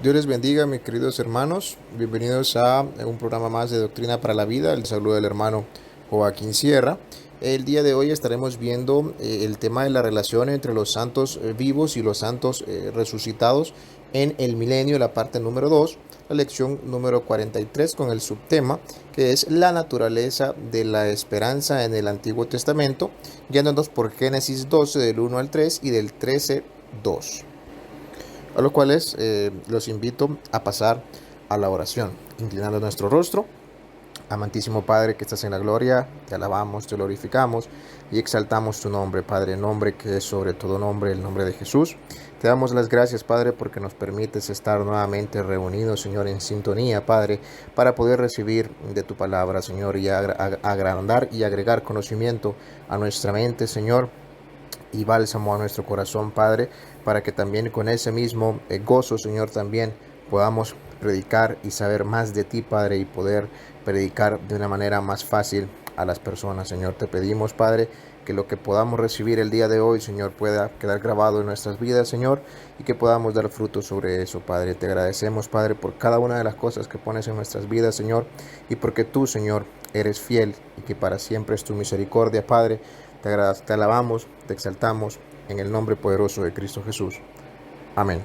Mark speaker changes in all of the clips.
Speaker 1: Dios les bendiga, mis queridos hermanos. Bienvenidos a un programa más de Doctrina para la Vida. El saludo del hermano Joaquín Sierra. El día de hoy estaremos viendo el tema de la relación entre los santos vivos y los santos resucitados en el milenio, la parte número 2, la lección número 43, con el subtema que es la naturaleza de la esperanza en el Antiguo Testamento, guiándonos por Génesis 12 del 1 al 3 y del 13, 2. A los cuales los invito a pasar a la oración, inclinando nuestro rostro. Amantísimo Padre que estás en la gloria, te alabamos, te glorificamos y exaltamos tu nombre, Padre, nombre que es sobre todo nombre, el nombre de Jesús. Te damos las gracias, Padre, porque nos permites estar nuevamente reunidos, Señor, en sintonía, Padre, para poder recibir de tu palabra, Señor, y agrandar y agregar conocimiento a nuestra mente, Señor, y bálsamo a nuestro corazón, Padre, para que también con ese mismo gozo, Señor, también podamos predicar y saber más de ti, Padre, y poder predicar de una manera más fácil a las personas, Señor. Te pedimos, Padre, que lo que podamos recibir el día de hoy, Señor, pueda quedar grabado en nuestras vidas, Señor, y que podamos dar fruto sobre eso, Padre. Te agradecemos, Padre, por cada una de las cosas que pones en nuestras vidas, Señor, y porque tú, Señor, eres fiel y que para siempre es tu misericordia, Padre. Te alabamos, te exaltamos en el nombre poderoso de Cristo Jesús. Amén.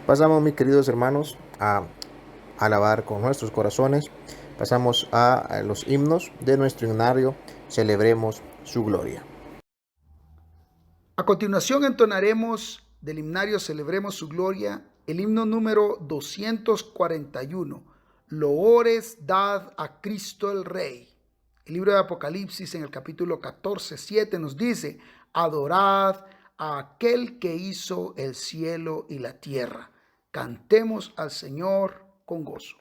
Speaker 1: Pasamos, mis queridos hermanos, a alabar con nuestros corazones. Pasamos a los himnos de nuestro himnario. Celebremos su gloria.
Speaker 2: A continuación entonaremos del himnario Celebremos su gloria el himno número 241. Loores dad a Cristo el Rey. El libro de Apocalipsis en el capítulo 14, 7 nos dice: adorad a aquel que hizo el cielo y la tierra. Cantemos al Señor con gozo.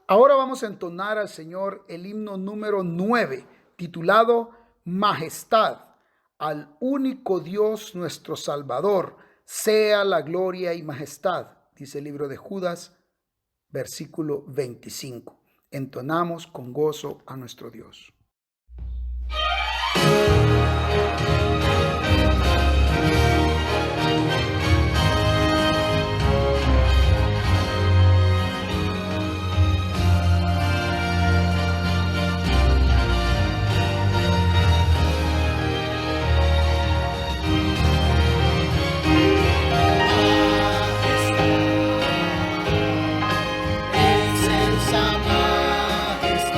Speaker 2: Ahora vamos a entonar al Señor el himno número 9, titulado Majestad. Al único Dios nuestro Salvador, sea la gloria y majestad, dice el libro de Judas, versículo 25. Entonamos con gozo a nuestro Dios.
Speaker 3: Excelsa majestad,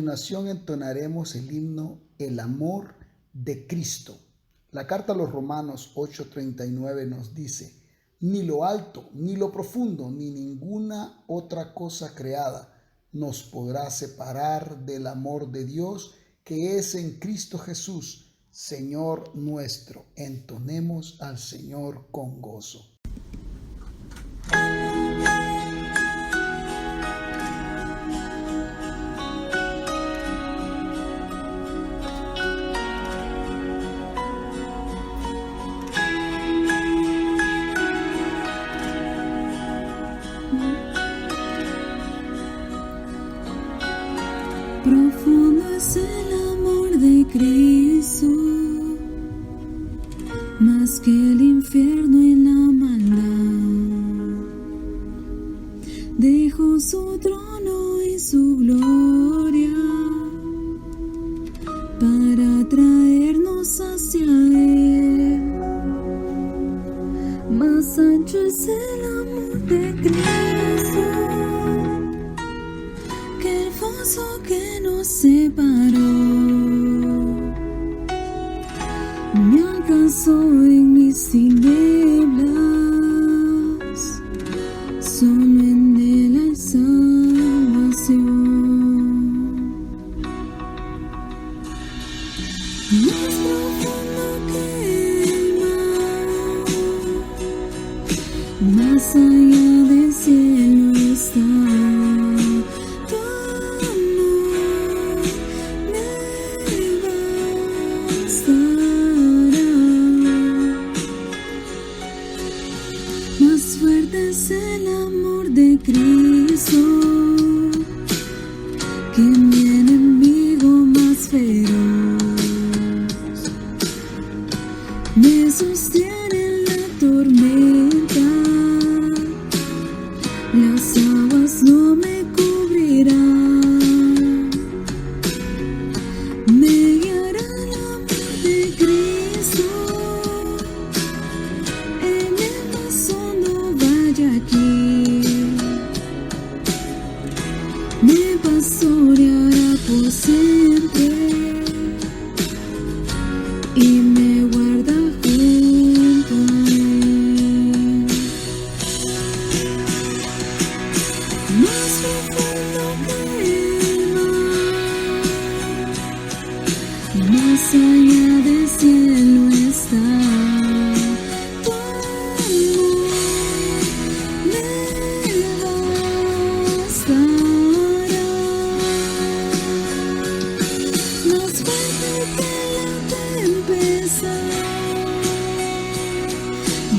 Speaker 2: continuación entonaremos el himno El amor de Cristo. La carta a los Romanos 8:39 nos dice: ni lo alto, ni lo profundo, ni ninguna otra cosa creada nos podrá separar del amor de Dios que es en Cristo Jesús, Señor nuestro. Entonemos al Señor con gozo.
Speaker 3: Profundo es el amor de Cristo, más que el infierno y la maldad. Dejó su trono y su gloria para traernos hacia Él. Más ancho es el amor de Cristo que el foso que nos separó. Me alcanzó en mis tinieblas, solo en Él hay salvación. Más profundo que el mar, más allá del cielo está. Más fuerte es el amor de Cristo que mi enemigo más feroz. Me sostiene en la tormenta, las aguas no me cubrirán. Me guiará el amor de Cristo. Aquí me pastoreará por siempre y me guarda junto a Él. Más profundo que el mar, más allá del cielo está.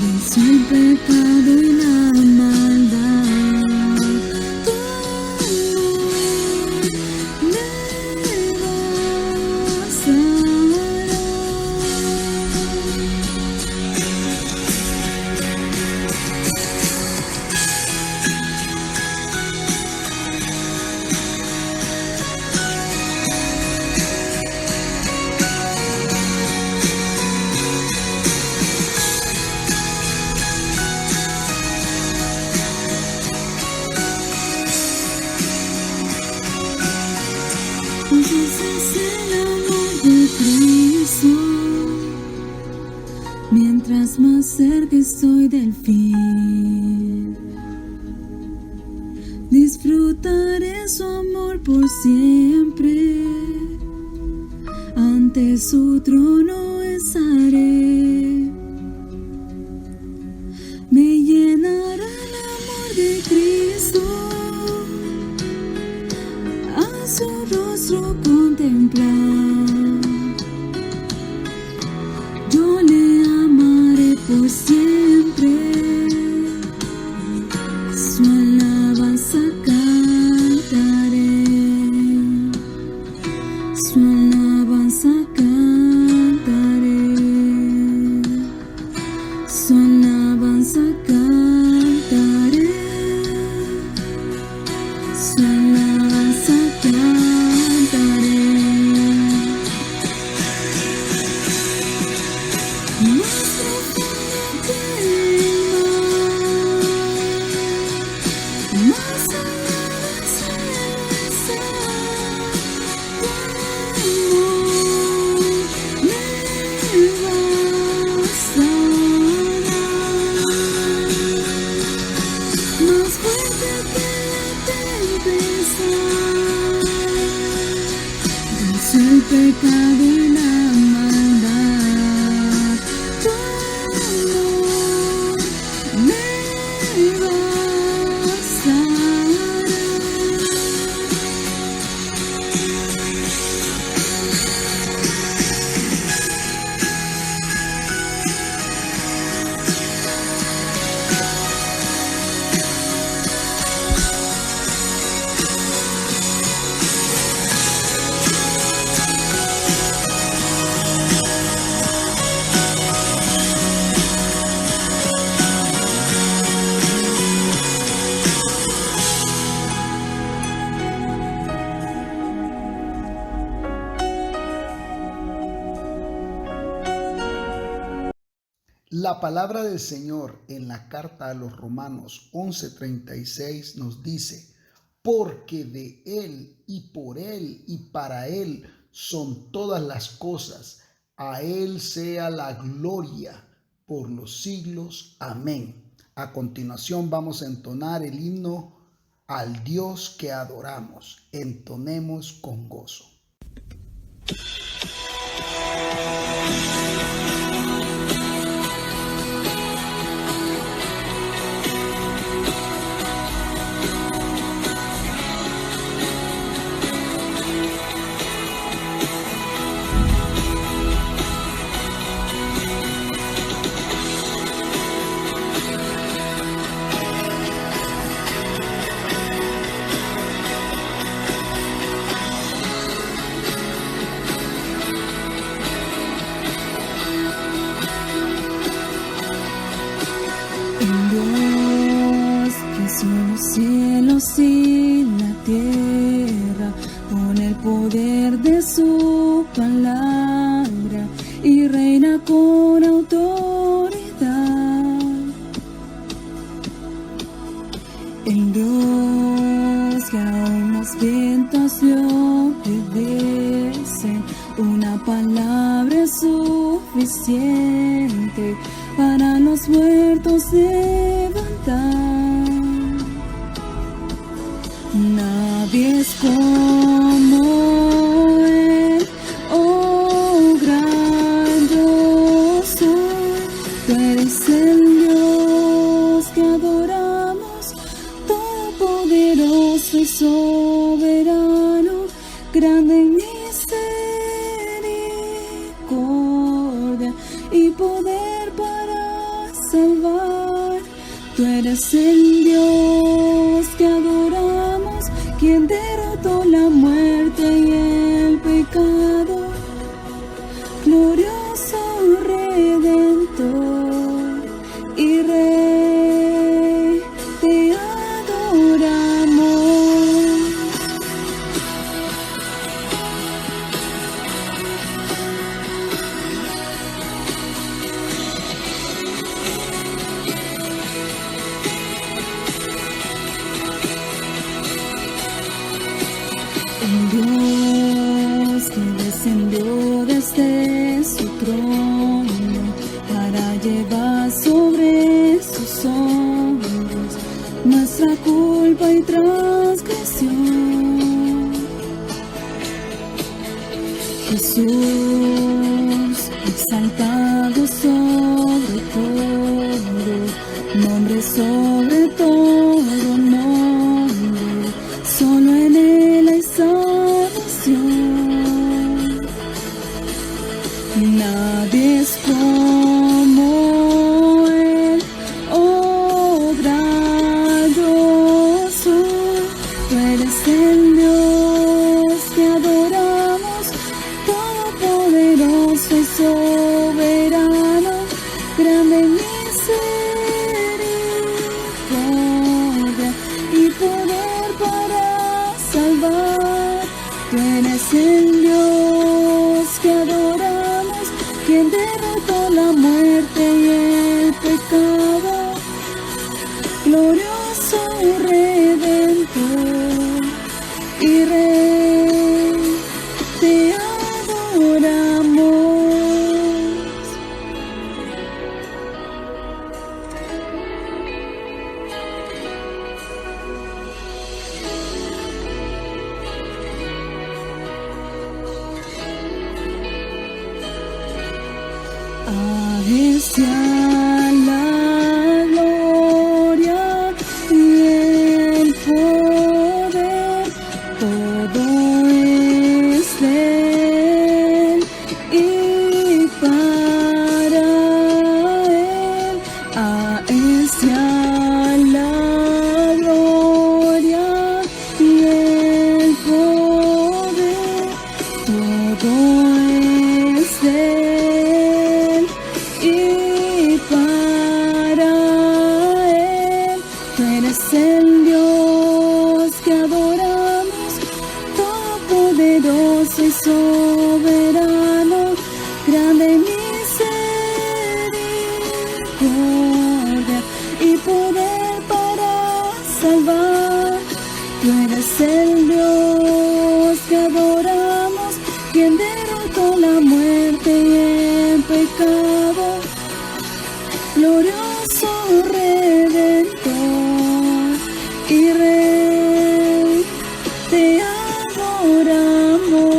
Speaker 3: Venció el pecado y la maldad. Tu amor me bastará. Ese es el amor de Cristo. Mientras más cerca estoy del fin, disfrutaré su amor por siempre. Ante su trono estaré. Me llenará el amor de Cristo. A su rostro contemplar, yo le amaré por siempre. Su alabanza cantaré, su alabanza cantaré, su alabanza cantaré, su alabanza cantaré. Más profundo que el más fuerte que la tempestad, vence el pecado y la maldad. Tu amor me bastará.
Speaker 2: La palabra del Señor en la carta a los Romanos 11:36 nos dice: porque de Él y por Él y para Él son todas las cosas, a Él sea la gloria por los siglos. Amén. A continuación vamos a entonar el himno al Dios que adoramos. Entonemos con gozo.
Speaker 3: El Dios que hizo los cielos y la tierra con el poder de su palabra y reina con autoridad. El Dios que aún los vientos le obedecen, una palabra es suficiente para los muertos levantar. Nadie es como Él, oh gran yo soy. Tú eres el Dios que adoramos, todopoderoso y soberano, grande en misericordia y poder para salvar. Tú eres el Dios que adoramos, quien derrotó la muerte y el pecado, glorioso Redentor y Rey, te adoramos. El Dios que descendió desde su trono para llevar sobre sus hombros nuestra culpa y transgresión. Jesús, exaltado sobre todo, nombre sobre todo nombre, solo en Él hay salvación. Nadie es como Él, oh gran yo soy. Tú eres el Dios que adoramos, todopoderoso y soberano, grande en misericordia y poder para salvar. Tú eres el Dios que adoramos, quien derrotó la muerte y el pecado, glorioso Redentor y Rey, te adoramos. Sea la gloria y el poder, todo es de Él y para Él. A Él sea la gloria y el poder, todo es de Él. Y para Él, tú eres el Dios que adoramos, todopoderoso y soberano, grande misericordia y poder para salvar. Tú eres el Dios que adoramos, quien derrotó la muerte y el pecado. Glorioso Redentor y Rey, te adoramos.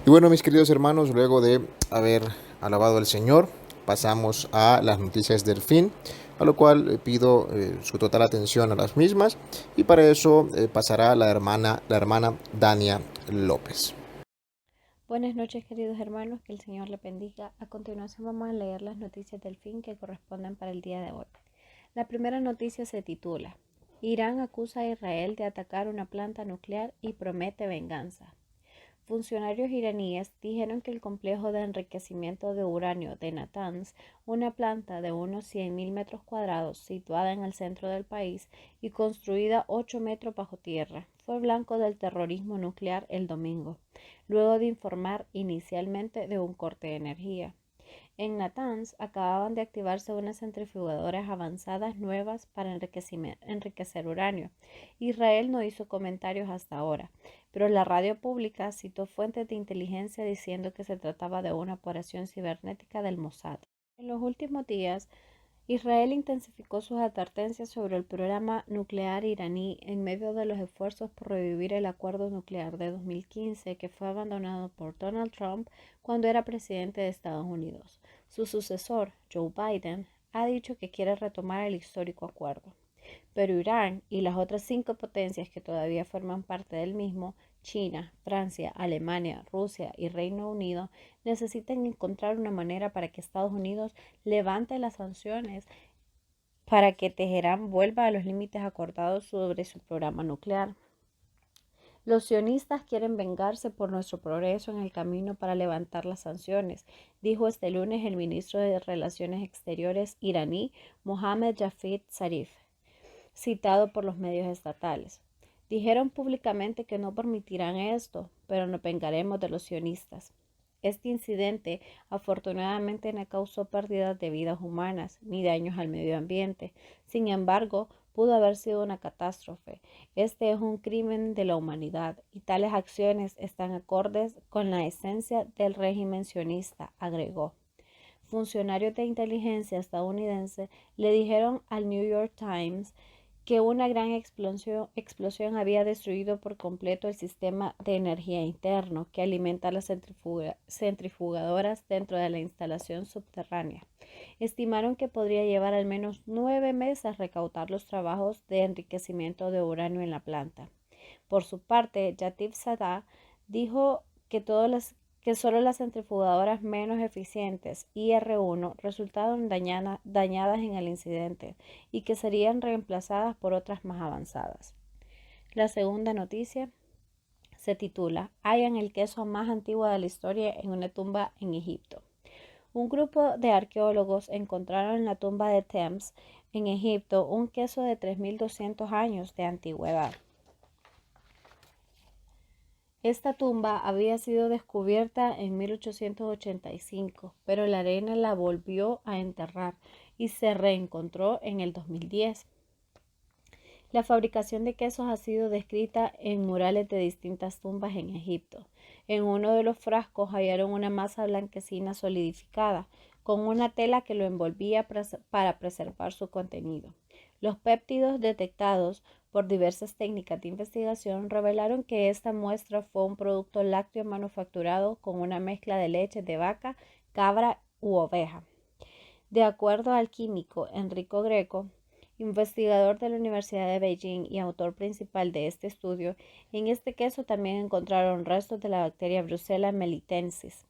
Speaker 1: Y bueno, mis queridos hermanos, luego de haber alabado al Señor, pasamos a las noticias del fin, a lo cual pido su total atención a las mismas, y para eso pasará la hermana Dania López.
Speaker 4: Buenas noches, queridos hermanos, que el Señor les bendiga. A continuación vamos a leer las noticias del fin que corresponden para el día de hoy. La primera noticia se titula: Irán acusa a Israel de atacar una planta nuclear y promete venganza. Funcionarios iraníes dijeron que el complejo de enriquecimiento de uranio de Natanz, una planta de unos 100.000 metros cuadrados situada en el centro del país y construida 8 metros bajo tierra, fue blanco del terrorismo nuclear el domingo, luego de informar inicialmente de un corte de energía. En Natanz acababan de activarse unas centrifugadoras avanzadas nuevas para enriquecer uranio. Israel no hizo comentarios hasta ahora, pero la radio pública citó fuentes de inteligencia diciendo que se trataba de una operación cibernética del Mossad. En los últimos días, Israel intensificó sus advertencias sobre el programa nuclear iraní en medio de los esfuerzos por revivir el acuerdo nuclear de 2015 que fue abandonado por Donald Trump cuando era presidente de Estados Unidos. Su sucesor, Joe Biden, ha dicho que quiere retomar el histórico acuerdo. Pero Irán y las otras 5 potencias que todavía forman parte del mismo, China, Francia, Alemania, Rusia y Reino Unido, necesitan encontrar una manera para que Estados Unidos levante las sanciones para que Teherán vuelva a los límites acordados sobre su programa nuclear. Los sionistas quieren vengarse por nuestro progreso en el camino para levantar las sanciones, dijo este lunes el ministro de Relaciones Exteriores iraní, Mohammad Javad Zarif, citado por los medios estatales. Dijeron públicamente que no permitirán esto, pero nos vengaremos de los sionistas. Este incidente afortunadamente no causó pérdidas de vidas humanas ni daños al medio ambiente. Sin embargo, pudo haber sido una catástrofe. Este es un crimen de la humanidad y tales acciones están acordes con la esencia del régimen sionista, agregó. Funcionarios de inteligencia estadounidense le dijeron al New York Times que una gran explosión había destruido por completo el sistema de energía interno que alimenta las centrifugadoras dentro de la instalación subterránea. Estimaron que podría llevar al menos 9 meses recaudar los trabajos de enriquecimiento de uranio en la planta. Por su parte, Javad Zarif dijo que solo las centrifugadoras menos eficientes, IR1, resultaron dañadas en el incidente y que serían reemplazadas por otras más avanzadas. La segunda noticia se titula: Hallan el queso más antiguo de la historia en una tumba en Egipto. Un grupo de arqueólogos encontraron en la tumba de Thames, en Egipto, un queso de 3.200 años de antigüedad. Esta tumba había sido descubierta en 1885, pero la arena la volvió a enterrar y se reencontró en el 2010. La fabricación de quesos ha sido descrita en murales de distintas tumbas en Egipto. En uno de los frascos hallaron una masa blanquecina solidificada, con una tela que lo envolvía para preservar su contenido. Los péptidos detectados por diversas técnicas de investigación revelaron que esta muestra fue un producto lácteo manufacturado con una mezcla de leche de vaca, cabra u oveja. De acuerdo al químico Enrico Greco, investigador de la Universidad de Beijing y autor principal de este estudio, en este queso también encontraron restos de la bacteria Brucella melitensis,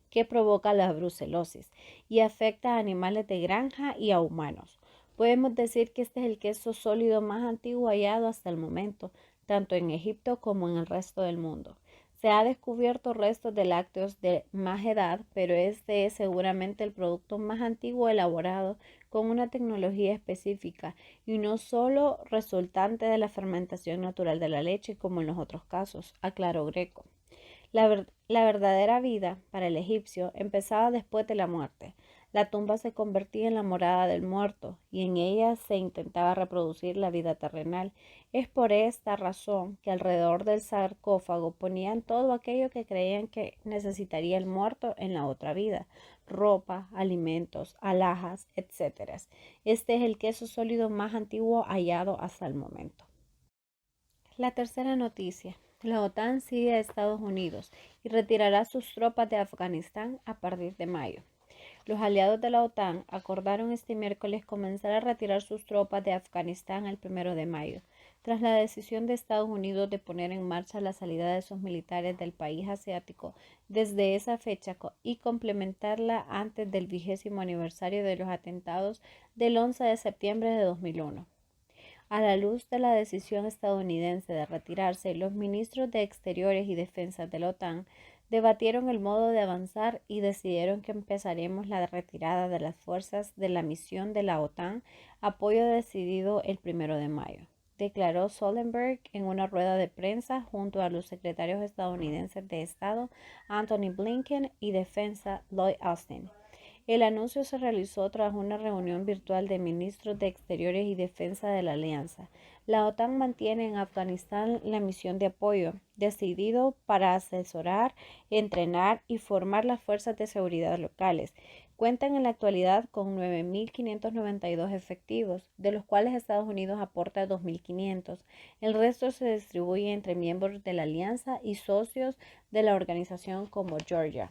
Speaker 4: que provoca la brucelosis y afecta a animales de granja y a humanos. Podemos decir que este es el queso sólido más antiguo hallado hasta el momento, tanto en Egipto como en el resto del mundo. Se ha descubierto restos de lácteos de más edad, pero este es seguramente el producto más antiguo elaborado con una tecnología específica y no solo resultante de la fermentación natural de la leche como en los otros casos, aclaró Greco. La verdadera vida para el egipcio empezaba después de la muerte. La tumba se convertía en la morada del muerto y en ella se intentaba reproducir la vida terrenal. Es por esta razón que alrededor del sarcófago ponían todo aquello que creían que necesitaría el muerto en la otra vida: ropa, alimentos, alhajas, etc. Este es el queso sólido más antiguo hallado hasta el momento. La tercera noticia. La OTAN sigue a Estados Unidos y retirará sus tropas de Afganistán a partir de mayo. Los aliados de la OTAN acordaron este miércoles comenzar a retirar sus tropas de Afganistán el 1 de mayo, tras la decisión de Estados Unidos de poner en marcha la salida de sus militares del país asiático desde esa fecha y complementarla antes del 20º aniversario de los atentados del 11 de septiembre de 2001. A la luz de la decisión estadounidense de retirarse, los ministros de Exteriores y Defensa de la OTAN debatieron el modo de avanzar y decidieron que empezaremos la retirada de las fuerzas de la misión de la OTAN, apoyo decidido el 1 de mayo, declaró Stoltenberg en una rueda de prensa junto a los secretarios estadounidenses de Estado Antony Blinken y Defensa Lloyd Austin. El anuncio se realizó tras una reunión virtual de ministros de Exteriores y Defensa de la Alianza. La OTAN mantiene en Afganistán la misión de apoyo, decidido para asesorar, entrenar y formar las fuerzas de seguridad locales. Cuentan en la actualidad con 9.592 efectivos, de los cuales Estados Unidos aporta 2.500. El resto se distribuye entre miembros de la Alianza y socios de la organización como Georgia.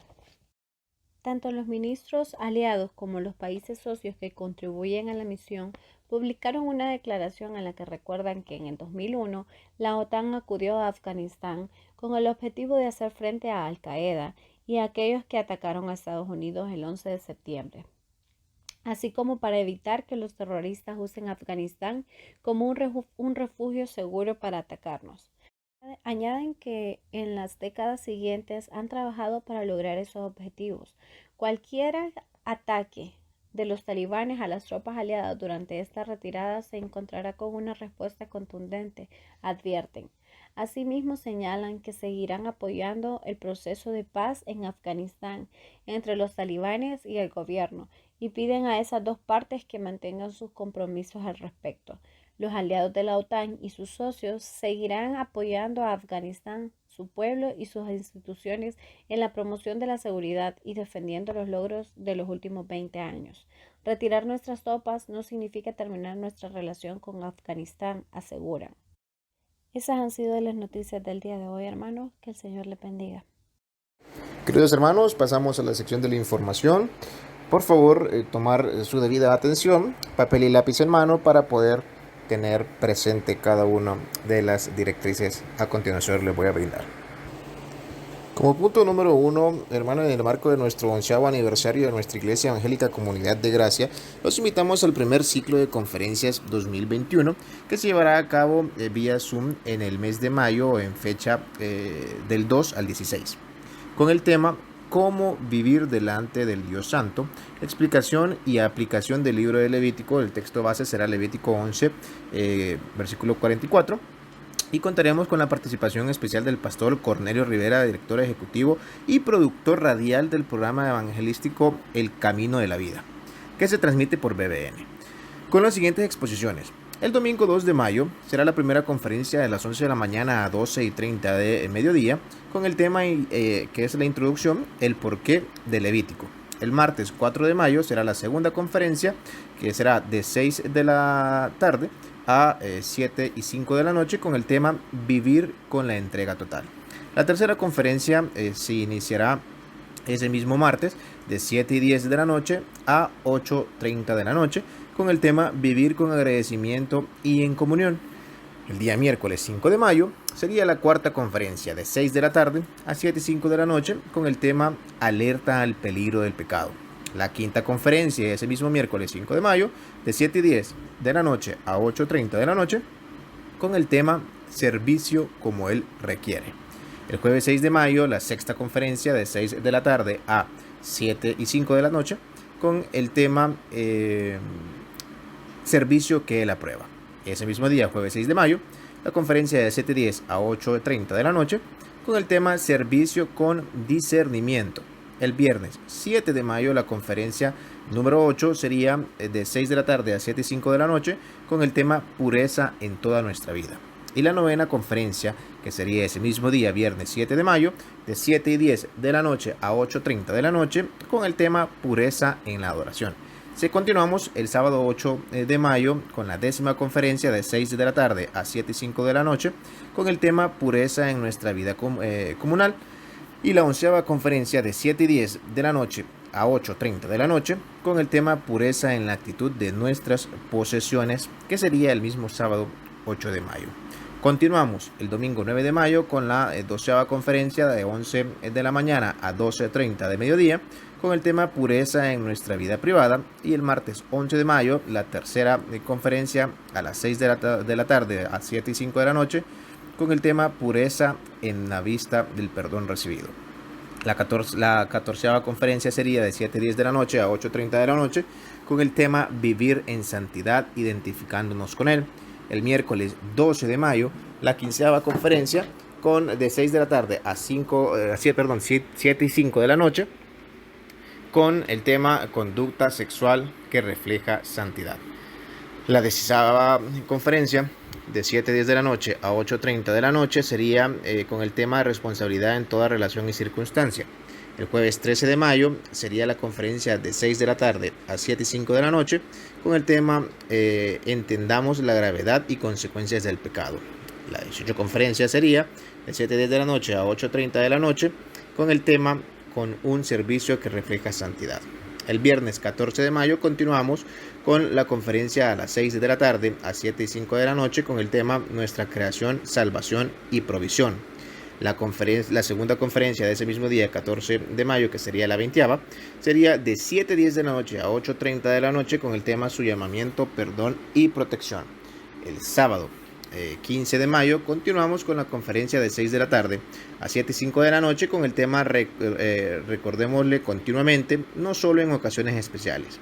Speaker 4: Tanto los ministros aliados como los países socios que contribuyen a la misión publicaron una declaración en la que recuerdan que en el 2001 la OTAN acudió a Afganistán con el objetivo de hacer frente a Al-Qaeda y a aquellos que atacaron a Estados Unidos el 11 de septiembre, así como para evitar que los terroristas usen Afganistán como un refugio seguro para atacarnos. Añaden que en las décadas siguientes han trabajado para lograr esos objetivos. Cualquier ataque de los talibanes a las tropas aliadas durante esta retirada se encontrará con una respuesta contundente, advierten. Asimismo, señalan que seguirán apoyando el proceso de paz en Afganistán entre los talibanes y el gobierno y piden a esas dos partes que mantengan sus compromisos al respecto. Los aliados de la OTAN y sus socios seguirán apoyando a Afganistán, su pueblo y sus instituciones en la promoción de la seguridad y defendiendo los logros de los últimos 20 años. Retirar nuestras tropas no significa terminar nuestra relación con Afganistán, aseguran. Esas han sido las noticias del día de hoy, hermanos. Que el Señor les bendiga.
Speaker 1: Queridos hermanos, pasamos a la sección de la información. Por favor, tomar su debida atención, papel y lápiz en mano para poder tener presente cada una de las directrices a continuación les voy a brindar. Como punto número 1, hermanos, en el marco de nuestro 11º aniversario de nuestra Iglesia Evangélica Comunidad de Gracia, los invitamos al primer ciclo de conferencias 2021 que se llevará a cabo vía Zoom en el mes de mayo en fecha del 2 al 16, con el tema Cómo vivir delante del Dios Santo, explicación y aplicación del libro de Levítico. El texto base será Levítico 11, versículo 44. Y contaremos con la participación especial del pastor Cornelio Rivera, director ejecutivo y productor radial del programa evangelístico El Camino de la Vida, que se transmite por BBN, con las siguientes exposiciones. El domingo 2 de mayo será la primera conferencia de las 11 de la mañana a 12:30 de mediodía, con el tema que es la introducción, el porqué de Levítico. El martes 4 de mayo será la segunda conferencia, que será de 6 de la tarde a 7 y 5 de la noche, con el tema Vivir con la entrega total. La tercera conferencia se iniciará ese mismo martes de 7 y 10 de la noche a 8:30 de la noche, con el tema Vivir con agradecimiento y en comunión. El día miércoles 5 de mayo sería la cuarta conferencia de 6 de la tarde a 7 y 5 de la noche, con el tema Alerta al peligro del pecado. La quinta conferencia ese mismo miércoles 5 de mayo de 7 y 10 de la noche a 8:30 de la noche, con el tema Servicio como Él requiere. El jueves 6 de mayo la sexta conferencia de 6 de la tarde a 7 y 5 de la noche, con el tema Servicio que Él aprueba. Ese mismo día, jueves 6 de mayo, la conferencia de 7:10 a 8:30 de la noche, con el tema Servicio con discernimiento. El viernes 7 de mayo, la conferencia número 8 sería de 6 de la tarde a 7 y 5 de la noche, con el tema Pureza en toda nuestra vida. Y la novena conferencia, que sería ese mismo día, viernes 7 de mayo, de 7 y 10 de la noche a 8:30 de la noche, con el tema Pureza en la adoración. Si continuamos el sábado 8 de mayo con la 10ª conferencia de 6 de la tarde a 7 y 5 de la noche, con el tema Pureza en nuestra vida comunal. Y la 11ª conferencia de 7 y 10 de la noche a 8:30 de la noche, con el tema Pureza en la actitud de nuestras posesiones, que sería el mismo sábado 8 de mayo. Continuamos el domingo 9 de mayo con la 12ª conferencia de 11 de la mañana a 12:30 de mediodía, con el tema Pureza en nuestra vida privada. Y el martes 11 de mayo la tercera conferencia a las 6 de la tarde a 7 y 5 de la noche, con el tema Pureza en la vista del perdón recibido. La 14ª conferencia sería de 7 y 10 de la noche a 8:30 de la noche, con el tema Vivir en santidad, identificándonos con Él. El miércoles 12 de mayo, la 15ª conferencia, de 6 de la tarde a 7 y 5 de la noche, con el tema Conducta sexual que refleja santidad. La 16ª conferencia, de 7 y 10 de la noche a 8:30 de la noche, sería con el tema Responsabilidad en toda relación y circunstancia. El jueves 13 de mayo sería la conferencia de 6 de la tarde a 7 y 5 de la noche, con el tema Entendamos la gravedad y consecuencias del pecado. La 18 conferencia sería de 7 y 10 de la noche a 8:30 de la noche, con el tema Con un servicio que refleja santidad. El viernes 14 de mayo continuamos con la conferencia a las 6 de la tarde a 7 y 5 de la noche, con el tema Nuestra creación, salvación y provisión. La segunda conferencia de ese mismo día, 14 de mayo, que sería la 20ª, sería de 7 y 10 de la noche a 8:30 de la noche, con el tema Su llamamiento, perdón y protección. El sábado 15 de mayo continuamos con la conferencia de 6 de la tarde a 7 y 5 de la noche, con el tema Recordémosle continuamente, no solo en ocasiones especiales.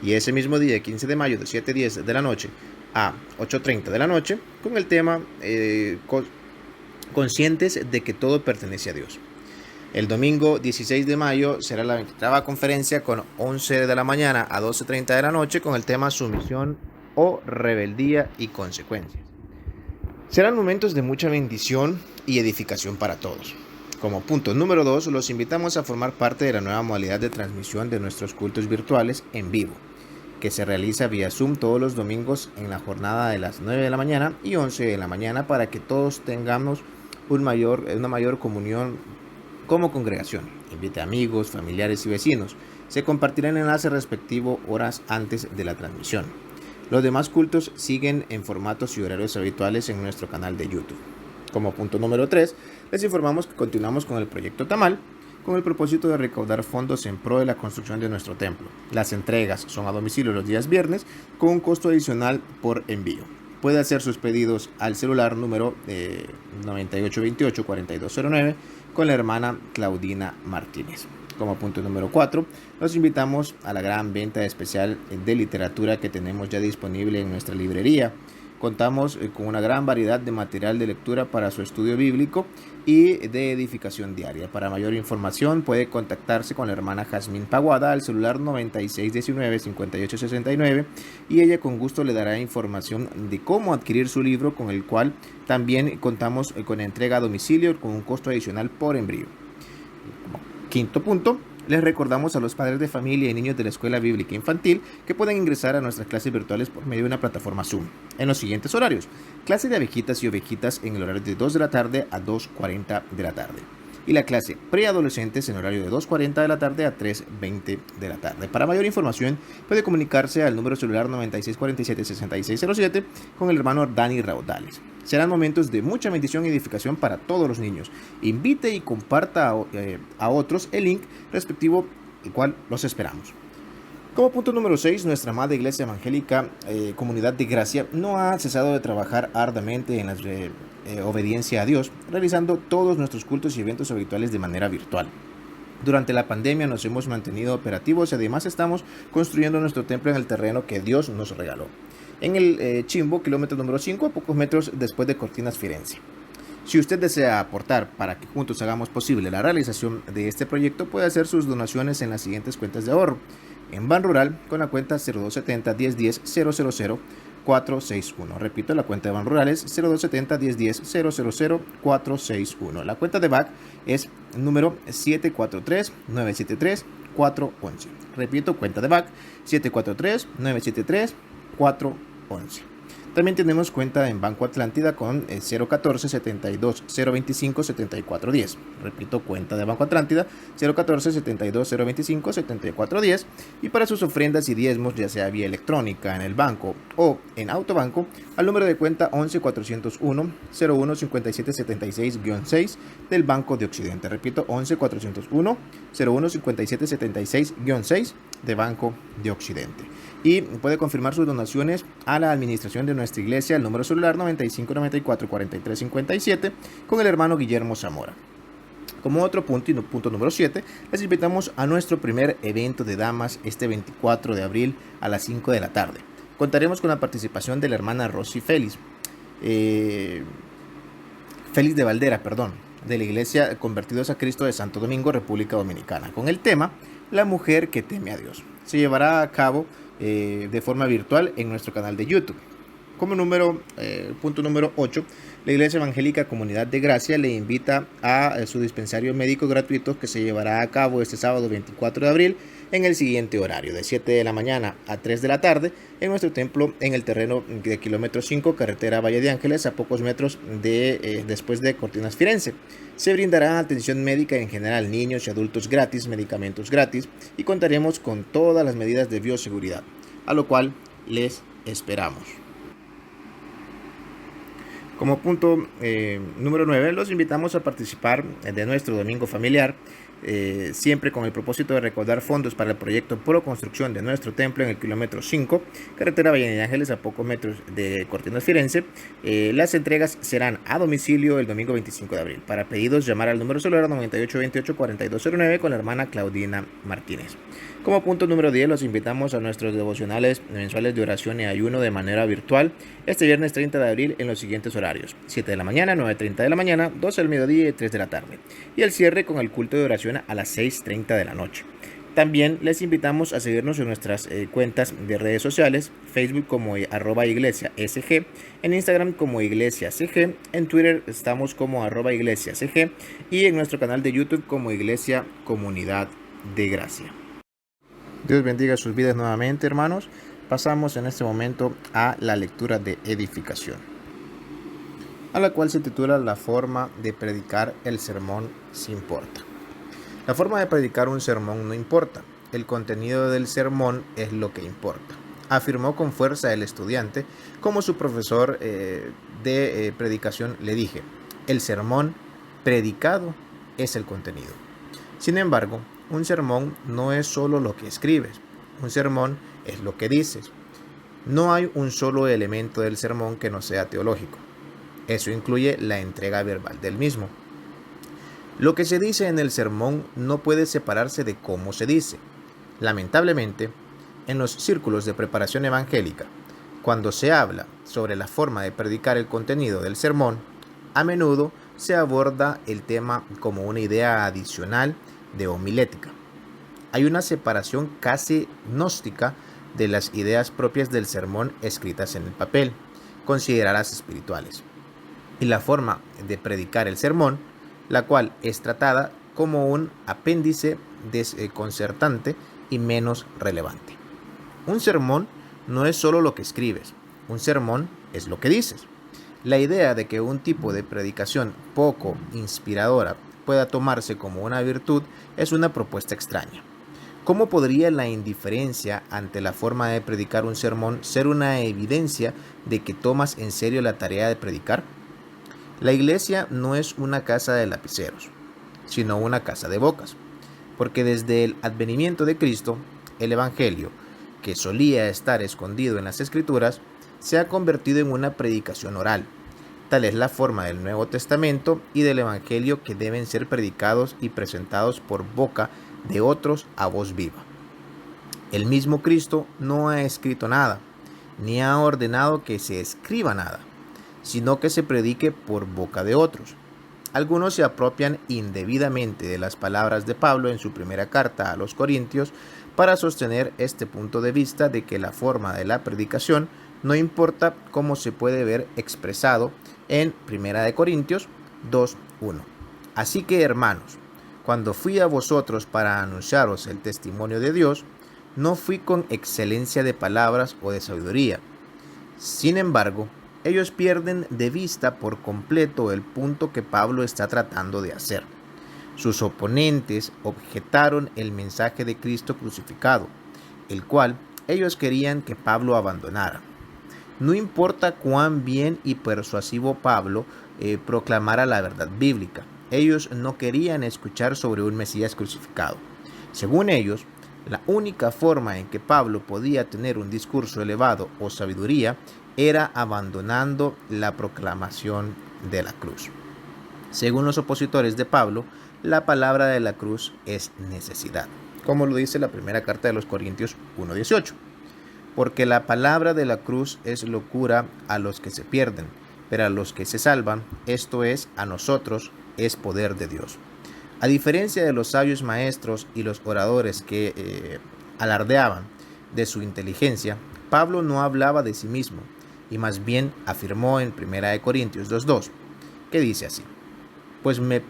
Speaker 1: Y ese mismo día, 15 de mayo, de 7 y 10 de la noche a 8:30 de la noche, con el tema Conscientes de que todo pertenece a Dios. El domingo 16 de mayo será la 20ª conferencia con 11 de la mañana a 12:30 de la noche, con el tema Sumisión o rebeldía y consecuencias. Serán momentos de mucha bendición y edificación para todos. Como punto número 2, los invitamos a formar parte de la nueva modalidad de transmisión de nuestros cultos virtuales en vivo, que se realiza vía Zoom todos los domingos en la jornada de las 9 de la mañana y 11 de la mañana, para que todos tengamos una mayor comunión como congregación. Invite a amigos, familiares y vecinos. Se compartirá el enlace respectivo horas antes de la transmisión. Los demás cultos siguen en formatos y horarios habituales en nuestro canal de YouTube. Como punto número 3, les informamos que continuamos con el proyecto Tamal, con el propósito de recaudar fondos en pro de la construcción de nuestro templo. Las entregas son a domicilio los días viernes, con un costo adicional por envío. Puede hacer sus pedidos al celular número 9828-4209 con la hermana Claudina Martínez. Como punto número 4, los invitamos a la gran venta especial de literatura que tenemos ya disponible en nuestra librería. Contamos con una gran variedad de material de lectura para su estudio bíblico y de edificación diaria. Para mayor información puede contactarse con la hermana Jazmín Paguada al celular 9619-5869 y ella con gusto le dará información de cómo adquirir su libro, con el cual también contamos con entrega a domicilio con un costo adicional por envío. Quinto punto. Les recordamos a los padres de familia y niños de la Escuela Bíblica Infantil que pueden ingresar a nuestras clases virtuales por medio de una plataforma Zoom en los siguientes horarios. Clase de abejitas y ovejitas en el horario de 2 de la tarde a 2:40 de la tarde. Y la clase preadolescentes en horario de 2:40 de la tarde a 3:20 de la tarde. Para mayor información puede comunicarse al número celular 9647-6607 con el hermano Dani Raudales. Serán momentos de mucha bendición y edificación para todos los niños. Invite y comparta a otros el link respectivo, el cual los esperamos. Como punto número 6, nuestra amada Iglesia Evangélica Comunidad de Gracia no ha cesado de trabajar arduamente en la obediencia a Dios, realizando todos nuestros cultos y eventos habituales de manera virtual. Durante la pandemia nos hemos mantenido operativos y además estamos construyendo nuestro templo en el terreno que Dios nos regaló, en el Chimbo, kilómetro número 5, a pocos metros después de Cortinas Firenze. Si usted desea aportar para que juntos hagamos posible la realización de este proyecto, puede hacer sus donaciones en las siguientes cuentas de ahorro. En Ban Rural, con la cuenta 0270-1010-000-461. Repito, la cuenta de Ban Rural es 0270-1010-000-461. La cuenta de BAC es número 743-973-411. Repito, cuenta de BAC 743-973-411. También tenemos cuenta en Banco Atlántida con 014-72-025-7410. Repito, cuenta de Banco Atlántida 014-72-025-7410. Y para sus ofrendas y diezmos, ya sea vía electrónica en el banco o en Autobanco, al número de cuenta 11-401-01-5776-6 del Banco de Occidente. Repito, 11-401-01-5776-6 de Banco de Occidente. Y puede confirmar sus donaciones a la administración de nuestra iglesia, el número celular 9594-4357, con el hermano Guillermo Zamora. Como otro punto, y punto número 7, les invitamos a nuestro primer evento de damas este 24 de abril a las 5 de la tarde. Contaremos con la participación de la hermana Rosy Félix, Félix de Valdera, de la iglesia Convertidos a Cristo de Santo Domingo, República Dominicana, con el tema La mujer que teme a Dios. Se llevará a cabo de forma virtual en nuestro canal de YouTube. Como punto número 8, la Iglesia Evangélica Comunidad de Gracia le invita a su dispensario médico gratuito que se llevará a cabo este sábado 24 de abril en el siguiente horario, de 7 de la mañana a 3 de la tarde, en nuestro templo en el terreno de kilómetro 5, carretera Valle de Ángeles, a pocos metros después de Cortinas Firenze. Se brindará atención médica en general, niños y adultos gratis, medicamentos gratis, y contaremos con todas las medidas de bioseguridad, a lo cual les esperamos. Como punto número 9, los invitamos a participar de nuestro domingo familiar, siempre con el propósito de recaudar fondos para el proyecto Pro Construcción de nuestro templo en el kilómetro 5, carretera Valle de Ángeles, a pocos metros de Cortinas Firenze. Las entregas serán a domicilio el domingo 25 de abril. Para pedidos, llamar al número celular 9828-4209 con la hermana Claudina Martínez. Como punto número 10, los invitamos a nuestros devocionales mensuales de oración y ayuno de manera virtual este viernes 30 de abril en los siguientes horarios: 7 de la mañana, 9:30 de la mañana, 12 del mediodía y 3 de la tarde. Y el cierre con el culto de oración a las 6:30 de la noche. También les invitamos a seguirnos en nuestras cuentas de redes sociales: Facebook como @iglesiasg, en Instagram como iglesiasg, en Twitter estamos como @iglesiasg y en nuestro canal de YouTube como Iglesia Comunidad de Gracia. Dios bendiga sus vidas nuevamente, hermanos. Pasamos en este momento a la lectura de edificación, a la cual se titula La forma de predicar el sermón sí importa. La forma de predicar un sermón no importa, el contenido del sermón es lo que importa, afirmó con fuerza el estudiante. Como su profesor de predicación le dije, el sermón predicado es el contenido. Sin embargo, un sermón no es solo lo que escribes, un sermón es lo que dices. No hay un solo elemento del sermón que no sea teológico. Eso incluye la entrega verbal del mismo. Lo que se dice en el sermón no puede separarse de cómo se dice. Lamentablemente, en los círculos de preparación evangélica, Cuando se habla sobre la forma de predicar el contenido del sermón, a menudo se aborda el tema como una idea adicional de homilética. Hay una separación casi gnóstica de las ideas propias del sermón escritas en el papel, consideradas espirituales, y la forma de predicar el sermón, la cual es tratada como un apéndice desconcertante y menos relevante. Un sermón no es solo lo que escribes, un sermón es lo que dices. La idea de que un tipo de predicación poco inspiradora pueda tomarse como una virtud es una propuesta extraña. ¿Cómo podría la indiferencia ante la forma de predicar un sermón ser una evidencia de que tomas en serio la tarea de predicar? La iglesia no es una casa de lapiceros, sino una casa de bocas, porque desde el advenimiento de Cristo, el Evangelio, que solía estar escondido en las Escrituras, se ha convertido en una predicación oral. Tal es la forma del Nuevo Testamento y del Evangelio que deben ser predicados y presentados por boca de otros a voz viva. El mismo Cristo no ha escrito nada, ni ha ordenado que se escriba nada, sino que se predique por boca de otros. Algunos se apropian indebidamente de las palabras de Pablo en su primera carta a los Corintios para sostener este punto de vista de que la forma de la predicación no importa, como se puede ver expresado en 1 Corintios 2:1. Así que, hermanos, cuando fui a vosotros para anunciaros el testimonio de Dios, no fui con excelencia de palabras o de sabiduría. Sin embargo, ellos pierden de vista por completo el punto que Pablo está tratando de hacer. Sus oponentes objetaron el mensaje de Cristo crucificado, el cual ellos querían que Pablo abandonara. No importa cuán bien y persuasivo Pablo proclamara la verdad bíblica, ellos no querían escuchar sobre un Mesías crucificado. Según ellos, la única forma en que Pablo podía tener un discurso elevado o sabiduría era abandonando la proclamación de la cruz. Según los opositores de Pablo, la palabra de la cruz es necesidad, como lo dice la primera carta de los Corintios 1:18. Porque la palabra de la cruz es locura a los que se pierden, pero a los que se salvan, esto es, a nosotros, es poder de Dios. A diferencia de los sabios maestros y los oradores que alardeaban de su inteligencia, Pablo no hablaba de sí mismo, y más bien afirmó en 1 Corintios 2:2, que dice así: Pues me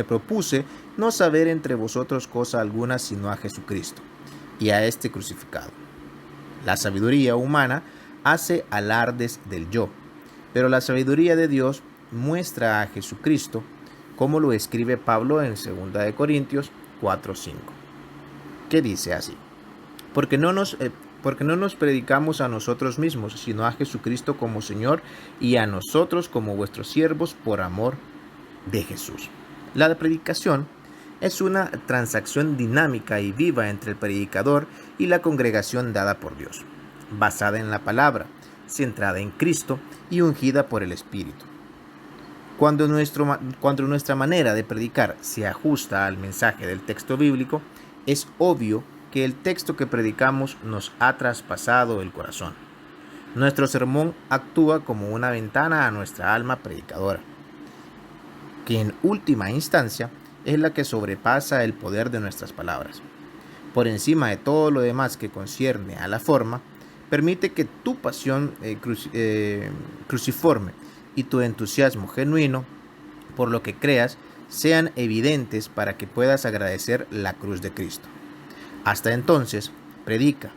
Speaker 1: propuse no saber entre vosotros cosa alguna sino a Jesucristo, y a este crucificado. La sabiduría humana hace alardes del yo, pero la sabiduría de Dios muestra a Jesucristo, como lo escribe Pablo en 2 Corintios 4:5, que dice así: porque no nos predicamos a nosotros mismos, sino a Jesucristo como Señor, y a nosotros como vuestros siervos por amor de Jesús. La predicación es una transacción dinámica y viva entre el predicador y la congregación dada por Dios, basada en la palabra, centrada en Cristo y ungida por el Espíritu. Cuando nuestra manera de predicar se ajusta al mensaje del texto bíblico, es obvio que el texto que predicamos nos ha traspasado el corazón. Nuestro sermón actúa como una ventana a nuestra alma predicadora, que en última instancia es la que sobrepasa el poder de nuestras palabras. Por encima de todo lo demás que concierne a la forma, permite que tu pasión cruciforme y tu entusiasmo genuino por lo que creas sean evidentes para que puedas agradecer la cruz de Cristo. Hasta entonces, predica,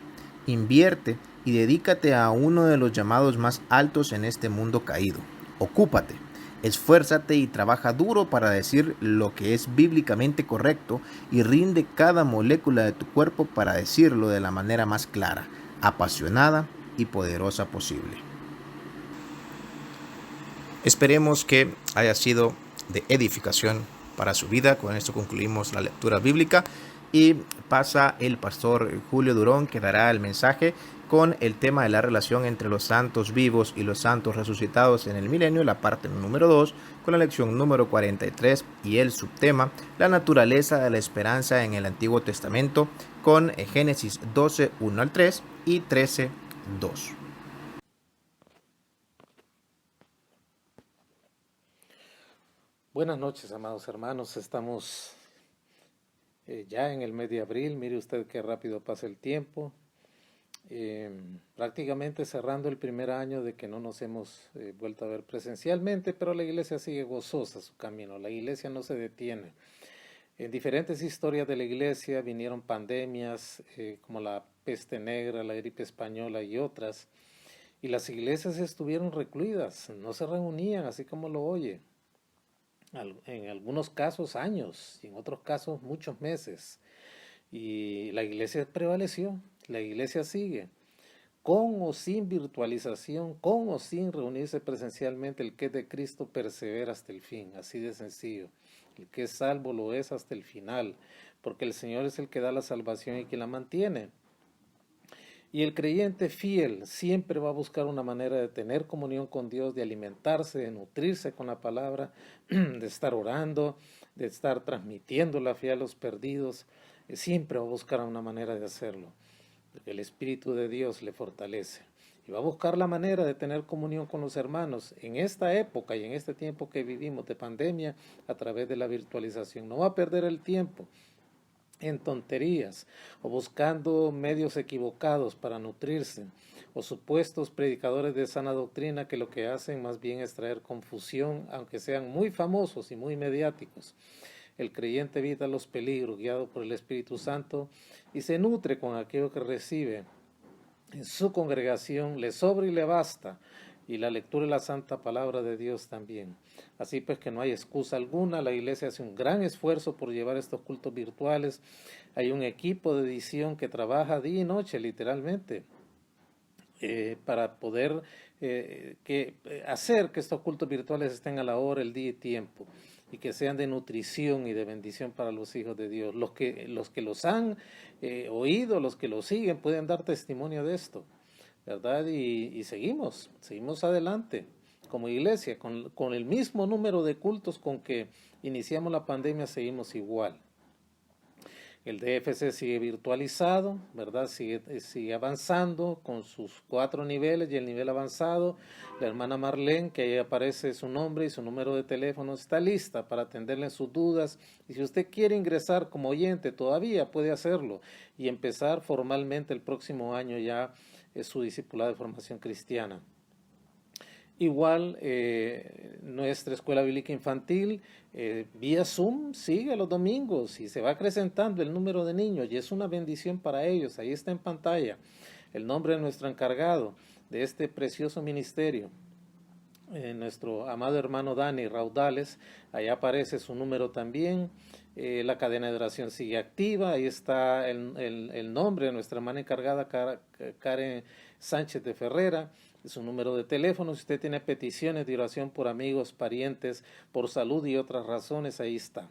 Speaker 1: invierte y dedícate a uno de los llamados más altos en este mundo caído. Ocúpate, esfuérzate y trabaja duro para decir lo que es bíblicamente correcto y rinde cada molécula de tu cuerpo para decirlo de la manera más clara, apasionada y poderosa posible. Esperemos que haya sido de edificación para su vida. Con esto concluimos la lectura bíblica y pasa el pastor Julio Durón, que dará el mensaje con el tema de la relación entre los santos vivos y los santos resucitados en el milenio, la parte número 2, con la lección número 43 y el subtema, la naturaleza de la esperanza en el Antiguo Testamento, con Génesis 12:1 al 3 y 13:2.
Speaker 5: Buenas noches, amados hermanos. Estamos ya en el mes de abril. Mire usted qué rápido pasa el tiempo. Prácticamente cerrando el primer año de que no nos hemos vuelto a ver presencialmente, pero la iglesia sigue gozosa su camino. La iglesia no se detiene. En diferentes historias de la iglesia vinieron pandemias como la peste negra, la gripe española y otras. Y las iglesias estuvieron recluidas, no se reunían así como lo oye. En algunos casos años y en otros casos muchos meses. Y la iglesia prevaleció, la iglesia sigue. Con o sin virtualización, con o sin reunirse presencialmente, el que es de Cristo persevera hasta el fin, así de sencillo. El que es salvo lo es hasta el final, porque el Señor es el que da la salvación y que la mantiene. Y el creyente fiel siempre va a buscar una manera de tener comunión con Dios, de alimentarse, de nutrirse con la palabra, de estar orando, de estar transmitiendo la fe a los perdidos. Siempre va a buscar una manera de hacerlo, porque el Espíritu de Dios le fortalece. Y va a buscar la manera de tener comunión con los hermanos en esta época y en este tiempo que vivimos de pandemia a través de la virtualización. No va a perder el tiempo en tonterías o buscando medios equivocados para nutrirse o supuestos predicadores de sana doctrina que lo que hacen más bien es traer confusión, aunque sean muy famosos y muy mediáticos. El creyente evita los peligros guiado por el Espíritu Santo y se nutre con aquello que recibe en su congregación, le sobra y le basta, y la lectura de la santa palabra de Dios también. Así pues que no hay excusa alguna, la iglesia hace un gran esfuerzo por llevar estos cultos virtuales. Hay un equipo de edición que trabaja día y noche literalmente para poder hacer que estos cultos virtuales estén a la hora, el día y tiempo, y que sean de nutrición y de bendición para los hijos de Dios. Los que los han oído, los que los siguen, pueden dar testimonio de esto, ¿verdad? Y seguimos adelante como iglesia, con el mismo número de cultos con que iniciamos la pandemia, seguimos igual. El DFC sigue virtualizado, ¿verdad? Sigue avanzando con sus 4 niveles y el nivel avanzado. La hermana Marlene, que ahí aparece su nombre y su número de teléfono, está lista para atenderle sus dudas. Y si usted quiere ingresar como oyente, todavía puede hacerlo y empezar formalmente el próximo año ya su discipulado de formación cristiana. Igual, nuestra escuela bíblica infantil vía Zoom sigue los domingos y se va acrecentando el número de niños y es una bendición para ellos. Ahí está en pantalla el nombre de nuestro encargado de este precioso ministerio, nuestro amado hermano Dani Raudales. Ahí aparece su número también. La cadena de oración sigue activa. Ahí está el nombre de nuestra hermana encargada, Karen Sánchez de Ferrera. Su número de teléfono, si usted tiene peticiones de oración por amigos, parientes, por salud y otras razones, ahí está.